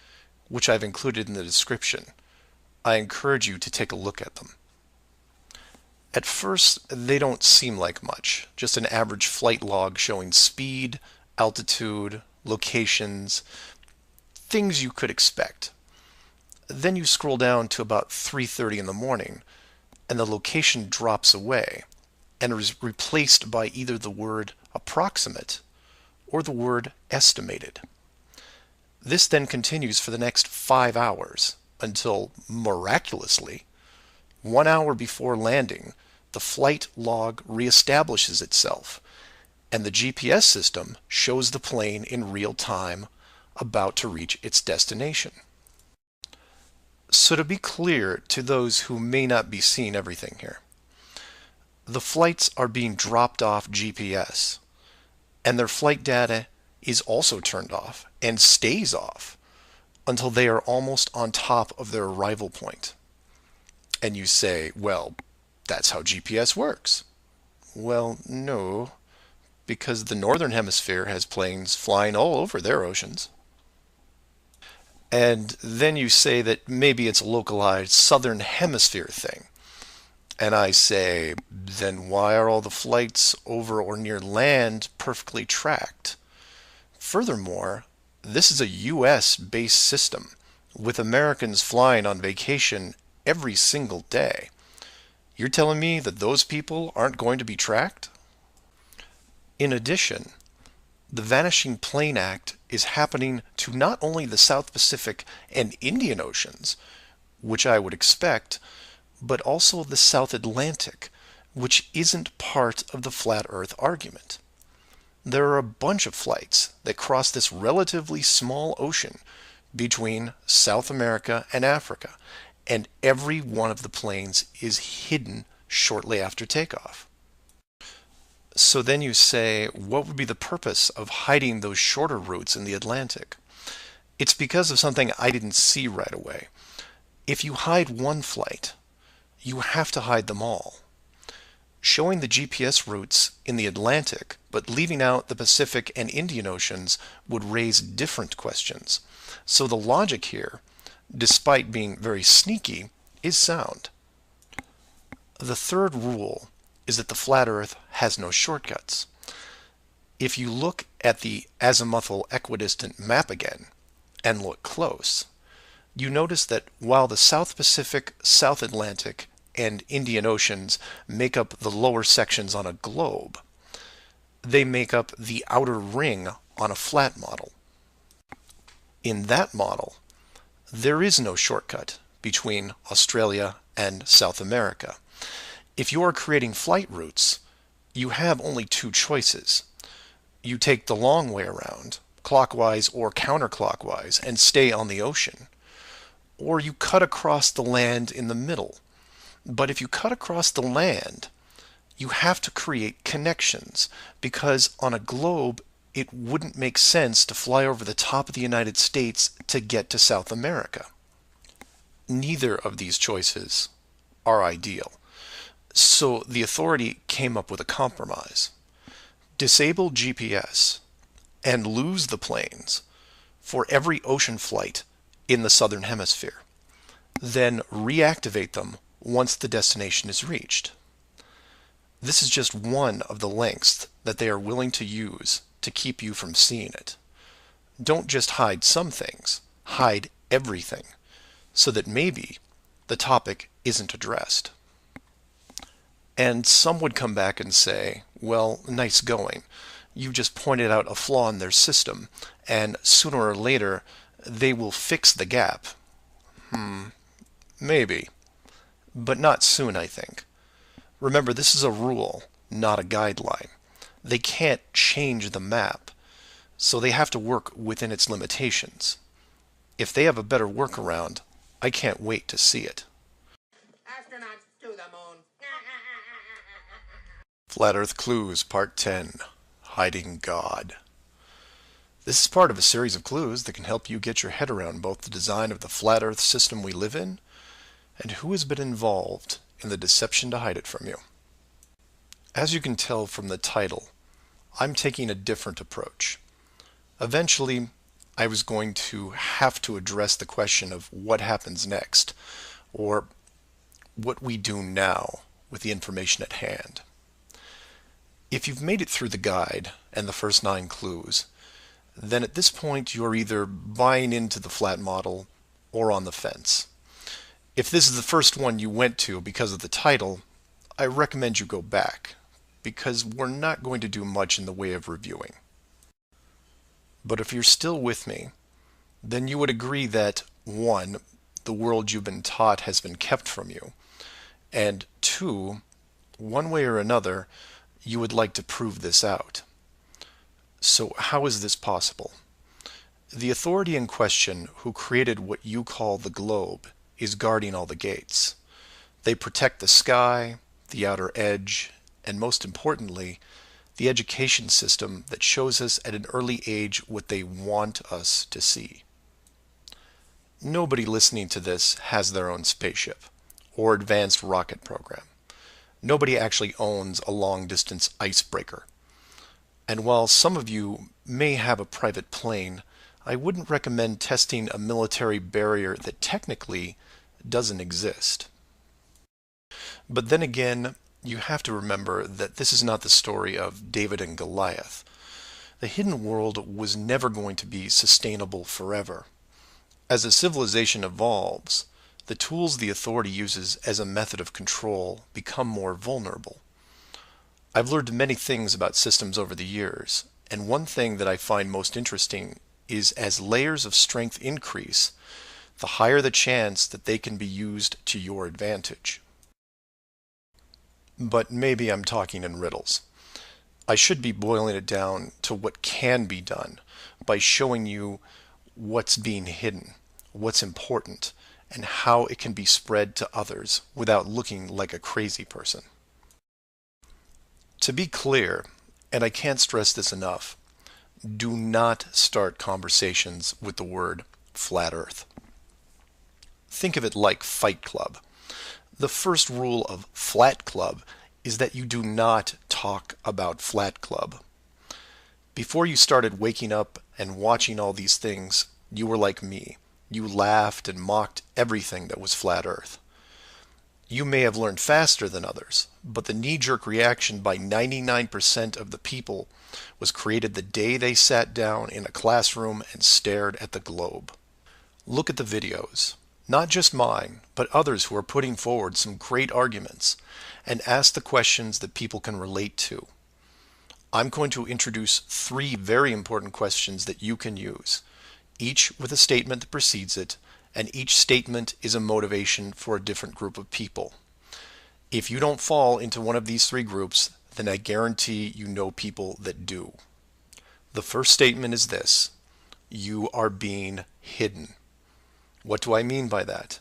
which I've included in the description. I encourage you to take a look at them. At first, they don't seem like much, just an average flight log showing speed, altitude, locations, things you could expect. Then you scroll down to about 3:30 in the morning, and the location drops away and is replaced by either the word approximate or the word estimated. This then continues for the next 5 hours until, miraculously, 1 hour before landing, the flight log reestablishes itself, and the GPS system shows the plane in real time about to reach its destination. So to be clear to those who may not be seeing everything here, the flights are being dropped off GPS, and their flight data is also turned off and stays off until they are almost on top of their arrival point. And you say, well, that's how GPS works. Well, no, because the northern hemisphere has planes flying all over their oceans. And then you say that maybe it's a localized southern hemisphere thing. And I say, then why are all the flights over or near land perfectly tracked? Furthermore, this is a US-based system, with Americans flying on vacation every single day. You're telling me that those people aren't going to be tracked? In addition, the Vanishing Plane Act is happening to not only the South Pacific and Indian Oceans, which I would expect, but also the South Atlantic, which isn't part of the flat Earth argument. There are a bunch of flights that cross this relatively small ocean between South America and Africa, and every one of the planes is hidden shortly after takeoff. So then you say, what would be the purpose of hiding those shorter routes in the Atlantic? It's because of something I didn't see right away. If you hide one flight, you have to hide them all. Showing the GPS routes in the Atlantic, but leaving out the Pacific and Indian Oceans would raise different questions. So the logic here, despite being very sneaky, is sound. The third rule is that the flat Earth has no shortcuts. If you look at the azimuthal equidistant map again, and look close, you notice that while the South Pacific, South Atlantic, and Indian Oceans make up the lower sections on a globe, they make up the outer ring on a flat model. In that model, there is no shortcut between Australia and South America. If you are creating flight routes, you have only two choices. You take the long way around, clockwise or counterclockwise, and stay on the ocean. Or you cut across the land in the middle. But if you cut across the land, you have to create connections, because on a globe, it wouldn't make sense to fly over the top of the United States to get to South America. Neither of these choices are ideal. So the authority came up with a compromise. Disable GPS and lose the planes for every ocean flight in the southern hemisphere. Then reactivate them once the destination is reached. This is just one of the lengths that they are willing to use to keep you from seeing it. Don't just hide some things, hide everything, so that maybe the topic isn't addressed. And some would come back and say, well, nice going. You just pointed out a flaw in their system, and sooner or later they will fix the gap. Maybe. But not soon, I think. Remember, this is a rule, not a guideline. They can't change the map, so they have to work within its limitations. If they have a better workaround, I can't wait to see it. Astronauts to the moon. Flat Earth Clues, Part 10, Hiding God. This is part of a series of clues that can help you get your head around both the design of the flat Earth system we live in and who has been involved in the deception to hide it from you. As you can tell from the title, I'm taking a different approach. Eventually, I was going to have to address the question of what happens next, or what we do now with the information at hand. If you've made it through the guide and the first 9 clues, then at this point you're either buying into the flat model or on the fence. If this is the first one you went to because of the title, I recommend you go back, because we're not going to do much in the way of reviewing. But if you're still with me, then you would agree that 1, the world you've been taught has been kept from you, and 2, one way or another, you would like to prove this out. So how is this possible? The authority in question who created what you call the globe is guarding all the gates. They protect the sky, the outer edge, and most importantly, the education system that shows us at an early age what they want us to see. Nobody listening to this has their own spaceship or advanced rocket program. Nobody actually owns a long-distance icebreaker. And while some of you may have a private plane, I wouldn't recommend testing a military barrier that technically doesn't exist. But then again, you have to remember that this is not the story of David and Goliath. The hidden world was never going to be sustainable forever. As a civilization evolves, the tools the authority uses as a method of control become more vulnerable. I've learned many things about systems over the years, and one thing that I find most interesting is as layers of strength increase, the higher the chance that they can be used to your advantage. But maybe I'm talking in riddles. I should be boiling it down to what can be done by showing you what's being hidden, what's important, and how it can be spread to others without looking like a crazy person. To be clear, and I can't stress this enough, do not start conversations with the word flat earth. Think of it like Fight Club. The first rule of Flat Club is that you do not talk about Flat Club. Before you started waking up and watching all these things, you were like me. You laughed and mocked everything that was flat earth. You may have learned faster than others, but the knee-jerk reaction by 99% of the people was created the day they sat down in a classroom and stared at the globe. Look at the videos, not just mine, but others who are putting forward some great arguments, and ask the questions that people can relate to. I'm going to introduce 3 very important questions that you can use, each with a statement that precedes it, and each statement is a motivation for a different group of people. If you don't fall into one of these 3 groups, then I guarantee you know people that do. The first statement is this: you are being hidden. What do I mean by that?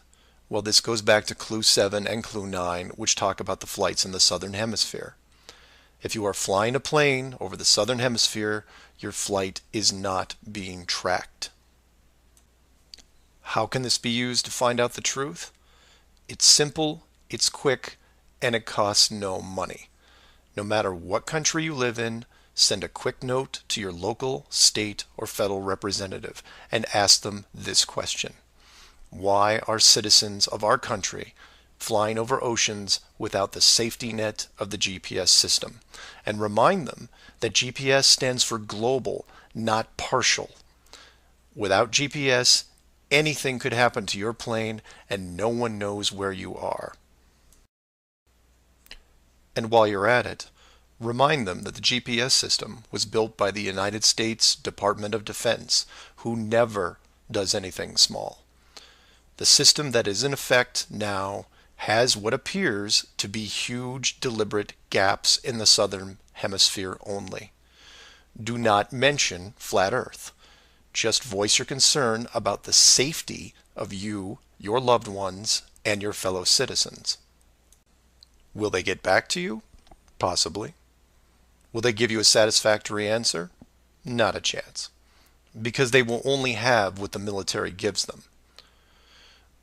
Well, this goes back to Clue 7 and Clue 9, which talk about the flights in the Southern Hemisphere. If you are flying a plane over the Southern Hemisphere, your flight is not being tracked. How can this be used to find out the truth? It's simple, it's quick, and it costs no money. No matter what country you live in, send a quick note to your local, state, or federal representative and ask them this question: why are citizens of our country flying over oceans without the safety net of the GPS system? And remind them that GPS stands for global, not partial. Without GPS, anything could happen to your plane and no one knows where you are. And while you're at it, remind them that the GPS system was built by the United States Department of Defense, who never does anything small. The system that is in effect now has what appears to be huge, deliberate gaps in the Southern Hemisphere only. Do not mention flat Earth. Just voice your concern about the safety of you, your loved ones, and your fellow citizens. Will they get back to you? Possibly. Will they give you a satisfactory answer? Not a chance, because they will only have what the military gives them.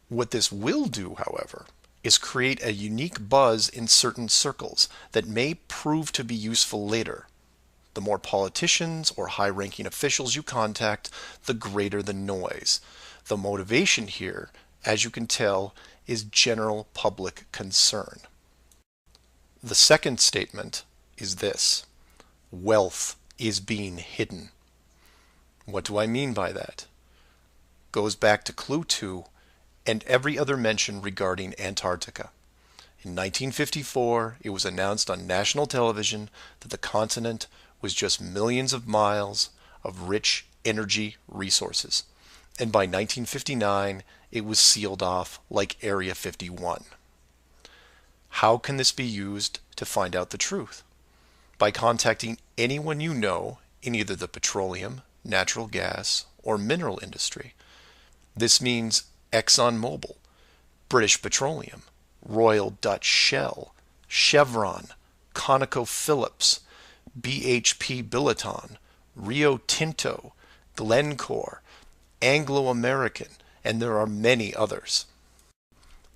What this will do, however, is create a unique buzz in certain circles that may prove to be useful later. The more politicians or high-ranking officials you contact, the greater the noise. The motivation here, as you can tell, is general public concern. The second statement is this: wealth is being hidden. What do I mean by that? Goes back to Clue 2 and every other mention regarding Antarctica. In 1954, it was announced on national television that the continent was just millions of miles of rich energy resources. And by 1959, it was sealed off like Area 51. How can this be used to find out the truth? By contacting anyone you know in either the petroleum, natural gas, or mineral industry. This means ExxonMobil, British Petroleum, Royal Dutch Shell, Chevron, ConocoPhillips, BHP Billiton, Rio Tinto, Glencore, Anglo-American, and there are many others.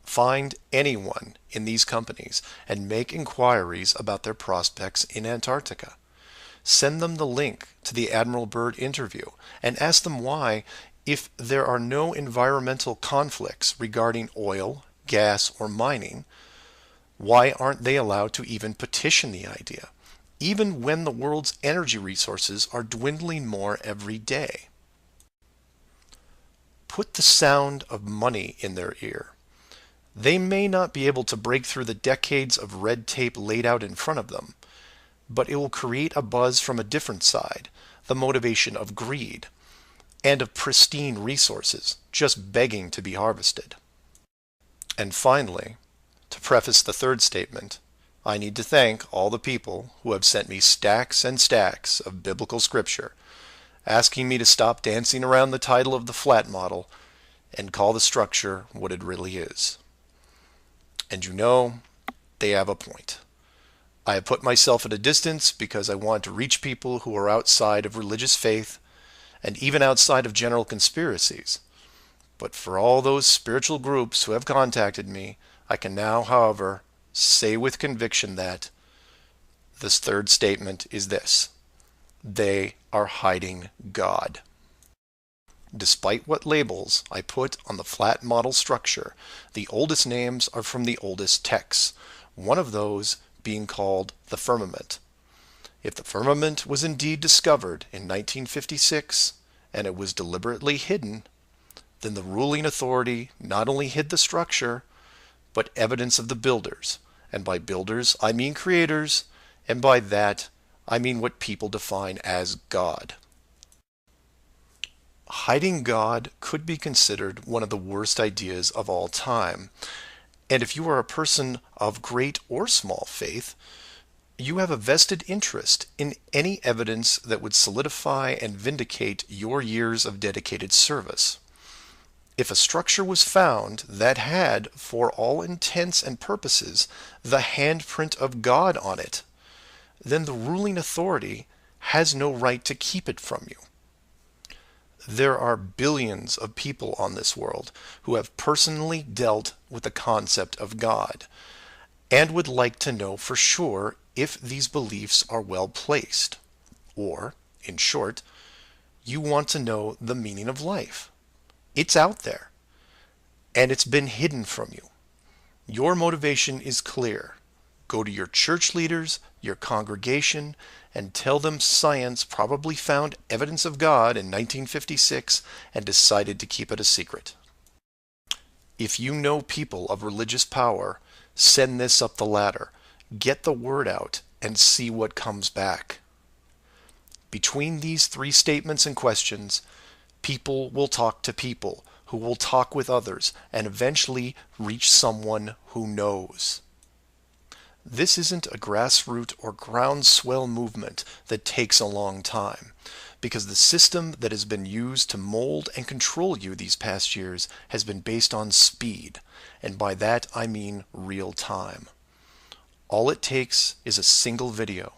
Find anyone in these companies and make inquiries about their prospects in Antarctica. Send them the link to the Admiral Byrd interview and ask them why, if there are no environmental conflicts regarding oil, gas, or mining, why aren't they allowed to even petition the idea, even when the world's energy resources are dwindling more every day? Put the sound of money in their ear. They may not be able to break through the decades of red tape laid out in front of them, but it will create a buzz from a different side, the motivation of greed, and of pristine resources just begging to be harvested. And finally, to preface the third statement, I need to thank all the people who have sent me stacks and stacks of biblical scripture, asking me to stop dancing around the title of the flat model and call the structure what it really is. And you know, they have a point. I have put myself at a distance because I want to reach people who are outside of religious faith and even outside of general conspiracies. But for all those spiritual groups who have contacted me, I can now, however, say with conviction that this third statement is this: they are hiding God. Despite what labels I put on the flat model structure, the oldest names are from the oldest texts, one of those being called the firmament. If the firmament was indeed discovered in 1956 and it was deliberately hidden, then the ruling authority not only hid the structure, but evidence of the builders. And by builders, I mean creators, and by that, I mean what people define as God. Hiding God could be considered one of the worst ideas of all time. And if you are a person of great or small faith, you have a vested interest in any evidence that would solidify and vindicate your years of dedicated service. If a structure was found that had, for all intents and purposes, the handprint of God on it, then the ruling authority has no right to keep it from you. There are billions of people on this world who have personally dealt with the concept of God and would like to know for sure if these beliefs are well placed. Or, in short, you want to know the meaning of life. It's out there, and it's been hidden from you. Your motivation is clear. Go to your church leaders, your congregation, and tell them science probably found evidence of God in 1956 and decided to keep it a secret. If you know people of religious power, send this up the ladder. Get the word out and see what comes back. Between these three statements and questions, people will talk to people who will talk with others and eventually reach someone who knows. This isn't a grassroots or groundswell movement that takes a long time, because the system that has been used to mold and control you these past years has been based on speed, and by that I mean real time. All it takes is a single video,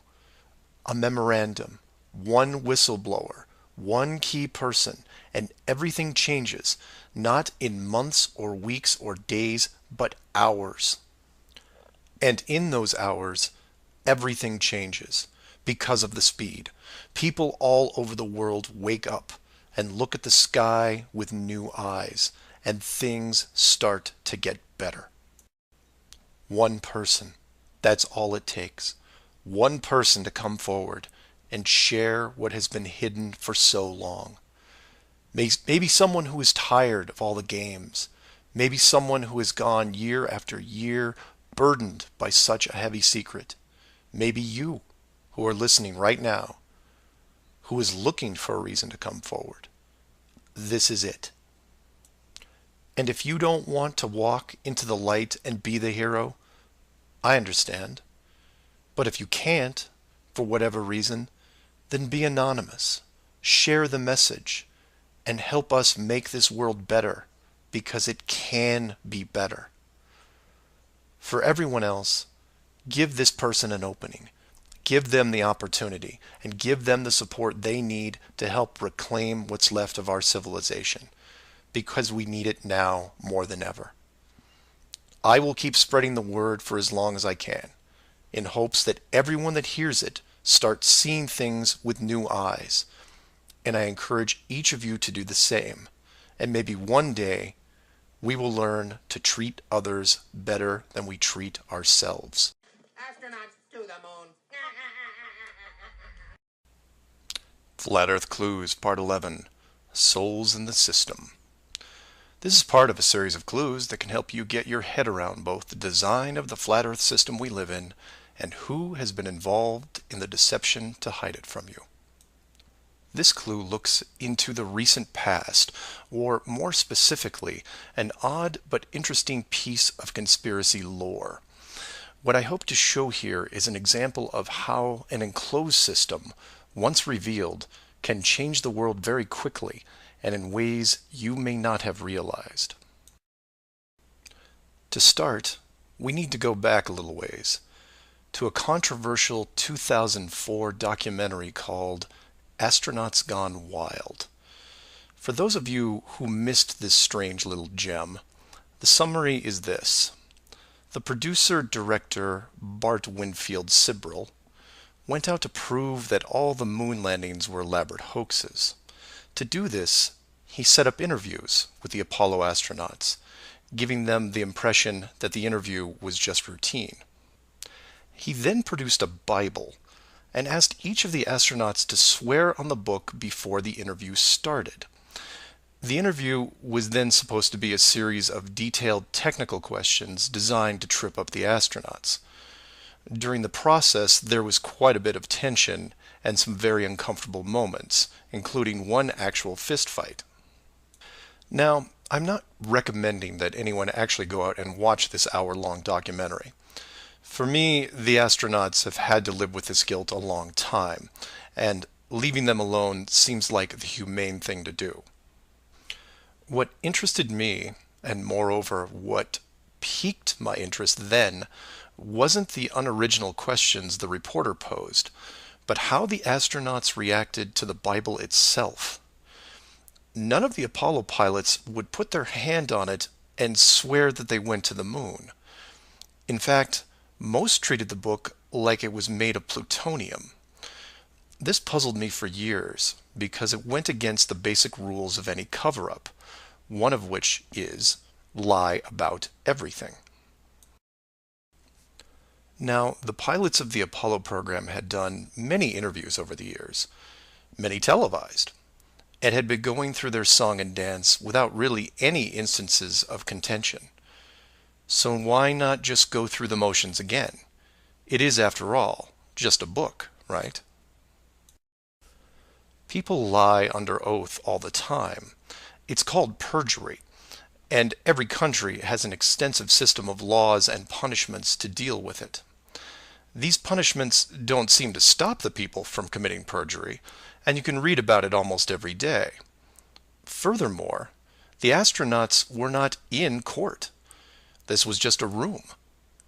a memorandum, one whistleblower, one key person, and everything changes, not in months or weeks or days, but hours. And in those hours, everything changes because of the speed. People all over the world wake up and look at the sky with new eyes, and things start to get better. One person, that's all it takes. One person to come forward and share what has been hidden for so long. Maybe someone who is tired of all the games. Maybe someone who has gone year after year burdened by such a heavy secret. Maybe you, who are listening right now, who is looking for a reason to come forward. This is it. And if you don't want to walk into the light and be the hero, I understand. But if you can't, for whatever reason, then be anonymous. Share the message and help us make this world better, because it can be better. For everyone else, give this person an opening. Give them the opportunity and give them the support they need to help reclaim what's left of our civilization, because we need it now more than ever. I will keep spreading the word for as long as I can, in hopes that everyone that hears it starts seeing things with new eyes. And I encourage each of you to do the same. And maybe one day we will learn to treat others better than we treat ourselves. Astronauts to the moon. Flat Earth Clues, Part 11, Souls in the System. This is part of a series of clues that can help you get your head around both the design of the flat Earth system we live in and who has been involved in the deception to hide it from you. This clue looks into the recent past, or more specifically, an odd but interesting piece of conspiracy lore. What I hope to show here is an example of how an enclosed system, once revealed, can change the world very quickly and in ways you may not have realized. To start, we need to go back a little ways to a controversial 2004 documentary called Astronauts Gone Wild. For those of you who missed this strange little gem, the summary is this. The producer-director Bart Winfield Sibrel went out to prove that all the moon landings were elaborate hoaxes. To do this, he set up interviews with the Apollo astronauts, giving them the impression that the interview was just routine. He then produced a Bible and asked each of the astronauts to swear on the book before the interview started. The interview was then supposed to be a series of detailed technical questions designed to trip up the astronauts. During the process, there was quite a bit of tension and some very uncomfortable moments, including one actual fist fight. Now, I'm not recommending that anyone actually go out and watch this hour-long documentary. For me, the astronauts have had to live with this guilt a long time, and leaving them alone seems like the humane thing to do. What interested me, and moreover what piqued my interest then, wasn't the unoriginal questions the reporter posed, but how the astronauts reacted to the Bible itself. None of the Apollo pilots would put their hand on it and swear that they went to the moon. In fact, most treated the book like it was made of plutonium. This puzzled me for years because it went against the basic rules of any cover-up, one of which is lie about everything. Now, the pilots of the Apollo program had done many interviews over the years, many televised, and had been going through their song and dance without really any instances of contention. So why not just go through the motions again? It is, after all, just a book, right? People lie under oath all the time. It's called perjury, and every country has an extensive system of laws and punishments to deal with it. These punishments don't seem to stop the people from committing perjury, and you can read about it almost every day. Furthermore, the astronauts were not in court. This was just a room,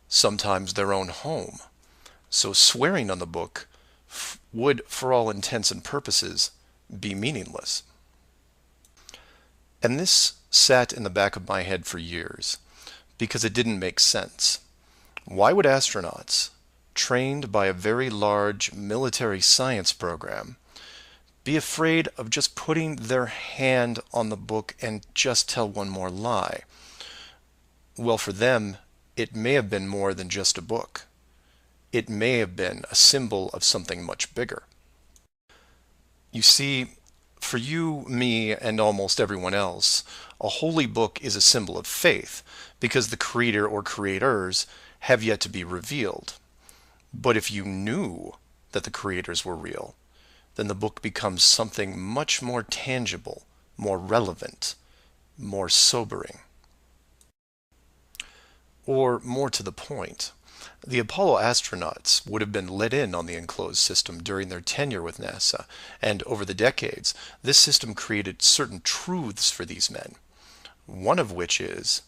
sometimes their own home. So swearing on the book would, for all intents and purposes, be meaningless. And this sat in the back of my head for years, because it didn't make sense. Why would astronauts, trained by a very large military science program, be afraid of just putting their hand on the book and just tell one more lie? Well, for them, it may have been more than just a book. It may have been a symbol of something much bigger. You see, for you, me, and almost everyone else, a holy book is a symbol of faith, because the creator or creators have yet to be revealed. But if you knew that the creators were real, then the book becomes something much more tangible, more relevant, more sobering. Or more to the point, the Apollo astronauts would have been let in on the enclosed system during their tenure with NASA, and over the decades, this system created certain truths for these men, one of which is,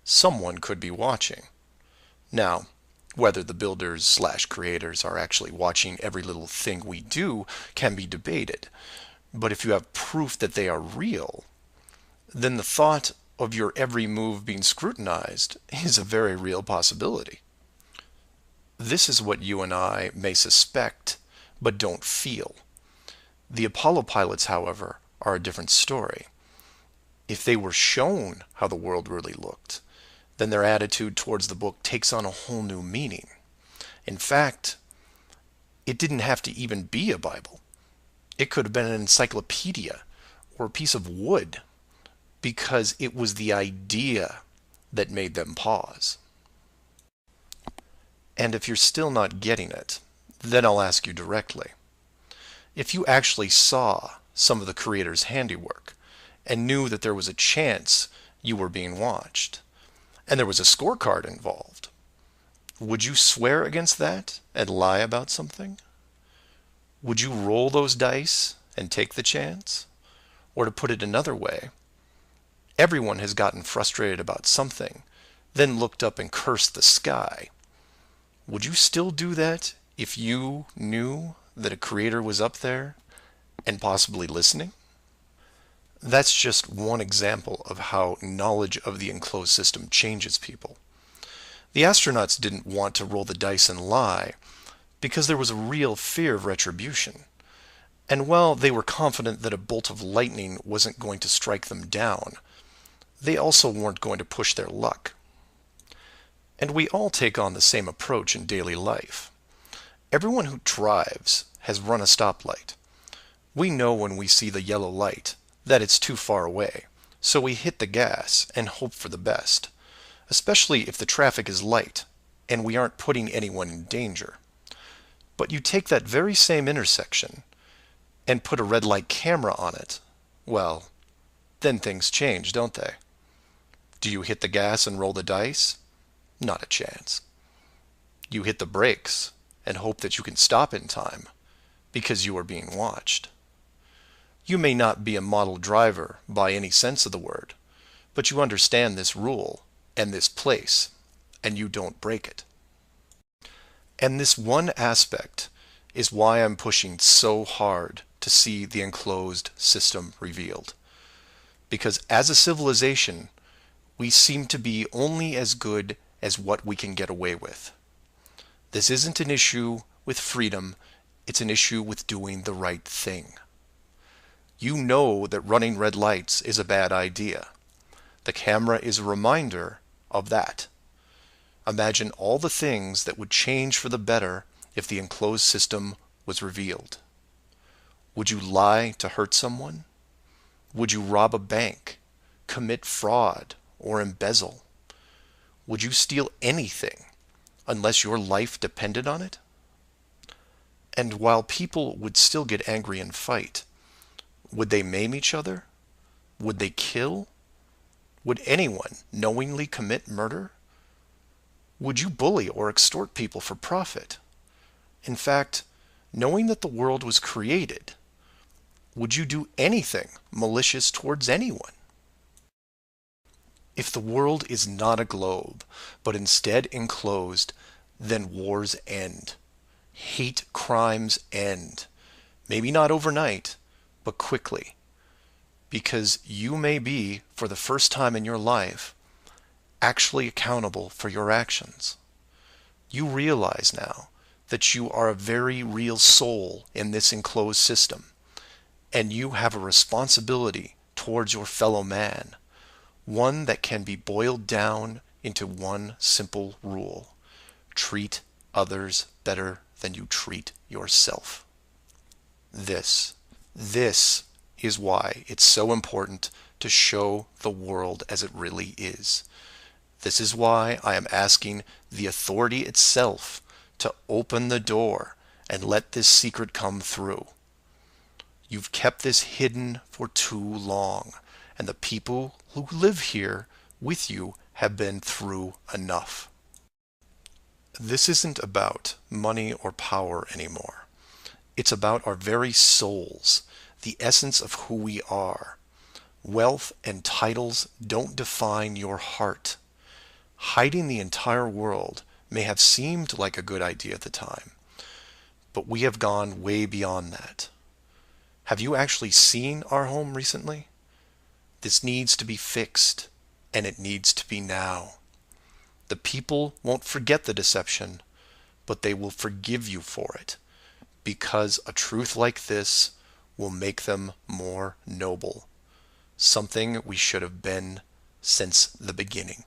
someone could be watching. Now, whether the builders/creators are actually watching every little thing we do can be debated, but if you have proof that they are real, then the thought of your every move being scrutinized is a very real possibility. This is what you and I may suspect, but don't feel. The Apollo pilots, however, are a different story. If they were shown how the world really looked, then their attitude towards the book takes on a whole new meaning. In fact, it didn't have to even be a Bible. It could have been an encyclopedia or a piece of wood, because it was the idea that made them pause. And if you're still not getting it, then I'll ask you directly. If you actually saw some of the creator's handiwork and knew that there was a chance you were being watched, and there was a scorecard involved, would you swear against that and lie about something? Would you roll those dice and take the chance? Or to put it another way, everyone has gotten frustrated about something, then looked up and cursed the sky. Would you still do that if you knew that a creator was up there and possibly listening? That's just one example of how knowledge of the enclosed system changes people. The astronauts didn't want to roll the dice and lie because there was a real fear of retribution. And while they were confident that a bolt of lightning wasn't going to strike them down, they also weren't going to push their luck. And we all take on the same approach in daily life. Everyone who drives has run a stoplight. We know when we see the yellow light that it's too far away, so we hit the gas and hope for the best, especially if the traffic is light and we aren't putting anyone in danger. But you take that very same intersection and put a red light camera on it, well, then things change, don't they? Do you hit the gas and roll the dice? Not a chance. You hit the brakes and hope that you can stop in time because you are being watched. You may not be a model driver by any sense of the word, but you understand this rule and this place, and you don't break it. And this one aspect is why I'm pushing so hard to see the enclosed system revealed. Because as a civilization, we seem to be only as good as what we can get away with. This isn't an issue with freedom, it's an issue with doing the right thing. You know that running red lights is a bad idea. The camera is a reminder of that. Imagine all the things that would change for the better if the enclosed system was revealed. Would you lie to hurt someone? Would you rob a bank, commit fraud, or embezzle? Would you steal anything unless your life depended on it? And while people would still get angry and fight, would they maim each other? Would they kill? Would anyone knowingly commit murder? Would you bully or extort people for profit? In fact, knowing that the world was created, would you do anything malicious towards anyone? If the world is not a globe, but instead enclosed, then wars end. Hate crimes end. Maybe not overnight, but quickly. Because you may be, for the first time in your life, actually accountable for your actions. You realize now that you are a very real soul in this enclosed system, and you have a responsibility towards your fellow man, one that can be boiled down into one simple rule: treat others better than you treat yourself. This is why it's so important to show the world as it really is. This is why I am asking the authority itself to open the door and let this secret come through. You've kept this hidden for too long, and the people who live here with you have been through enough. This isn't about money or power anymore. It's about our very souls, the essence of who we are. Wealth and titles don't define your heart. Hiding the entire world may have seemed like a good idea at the time, but we have gone way beyond that. Have you actually seen our home recently? This needs to be fixed, and it needs to be now. The people won't forget the deception, but they will forgive you for it, because a truth like this will make them more noble, something we should have been since the beginning.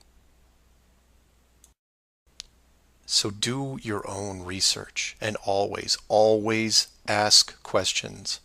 So do your own research, and always, always ask questions.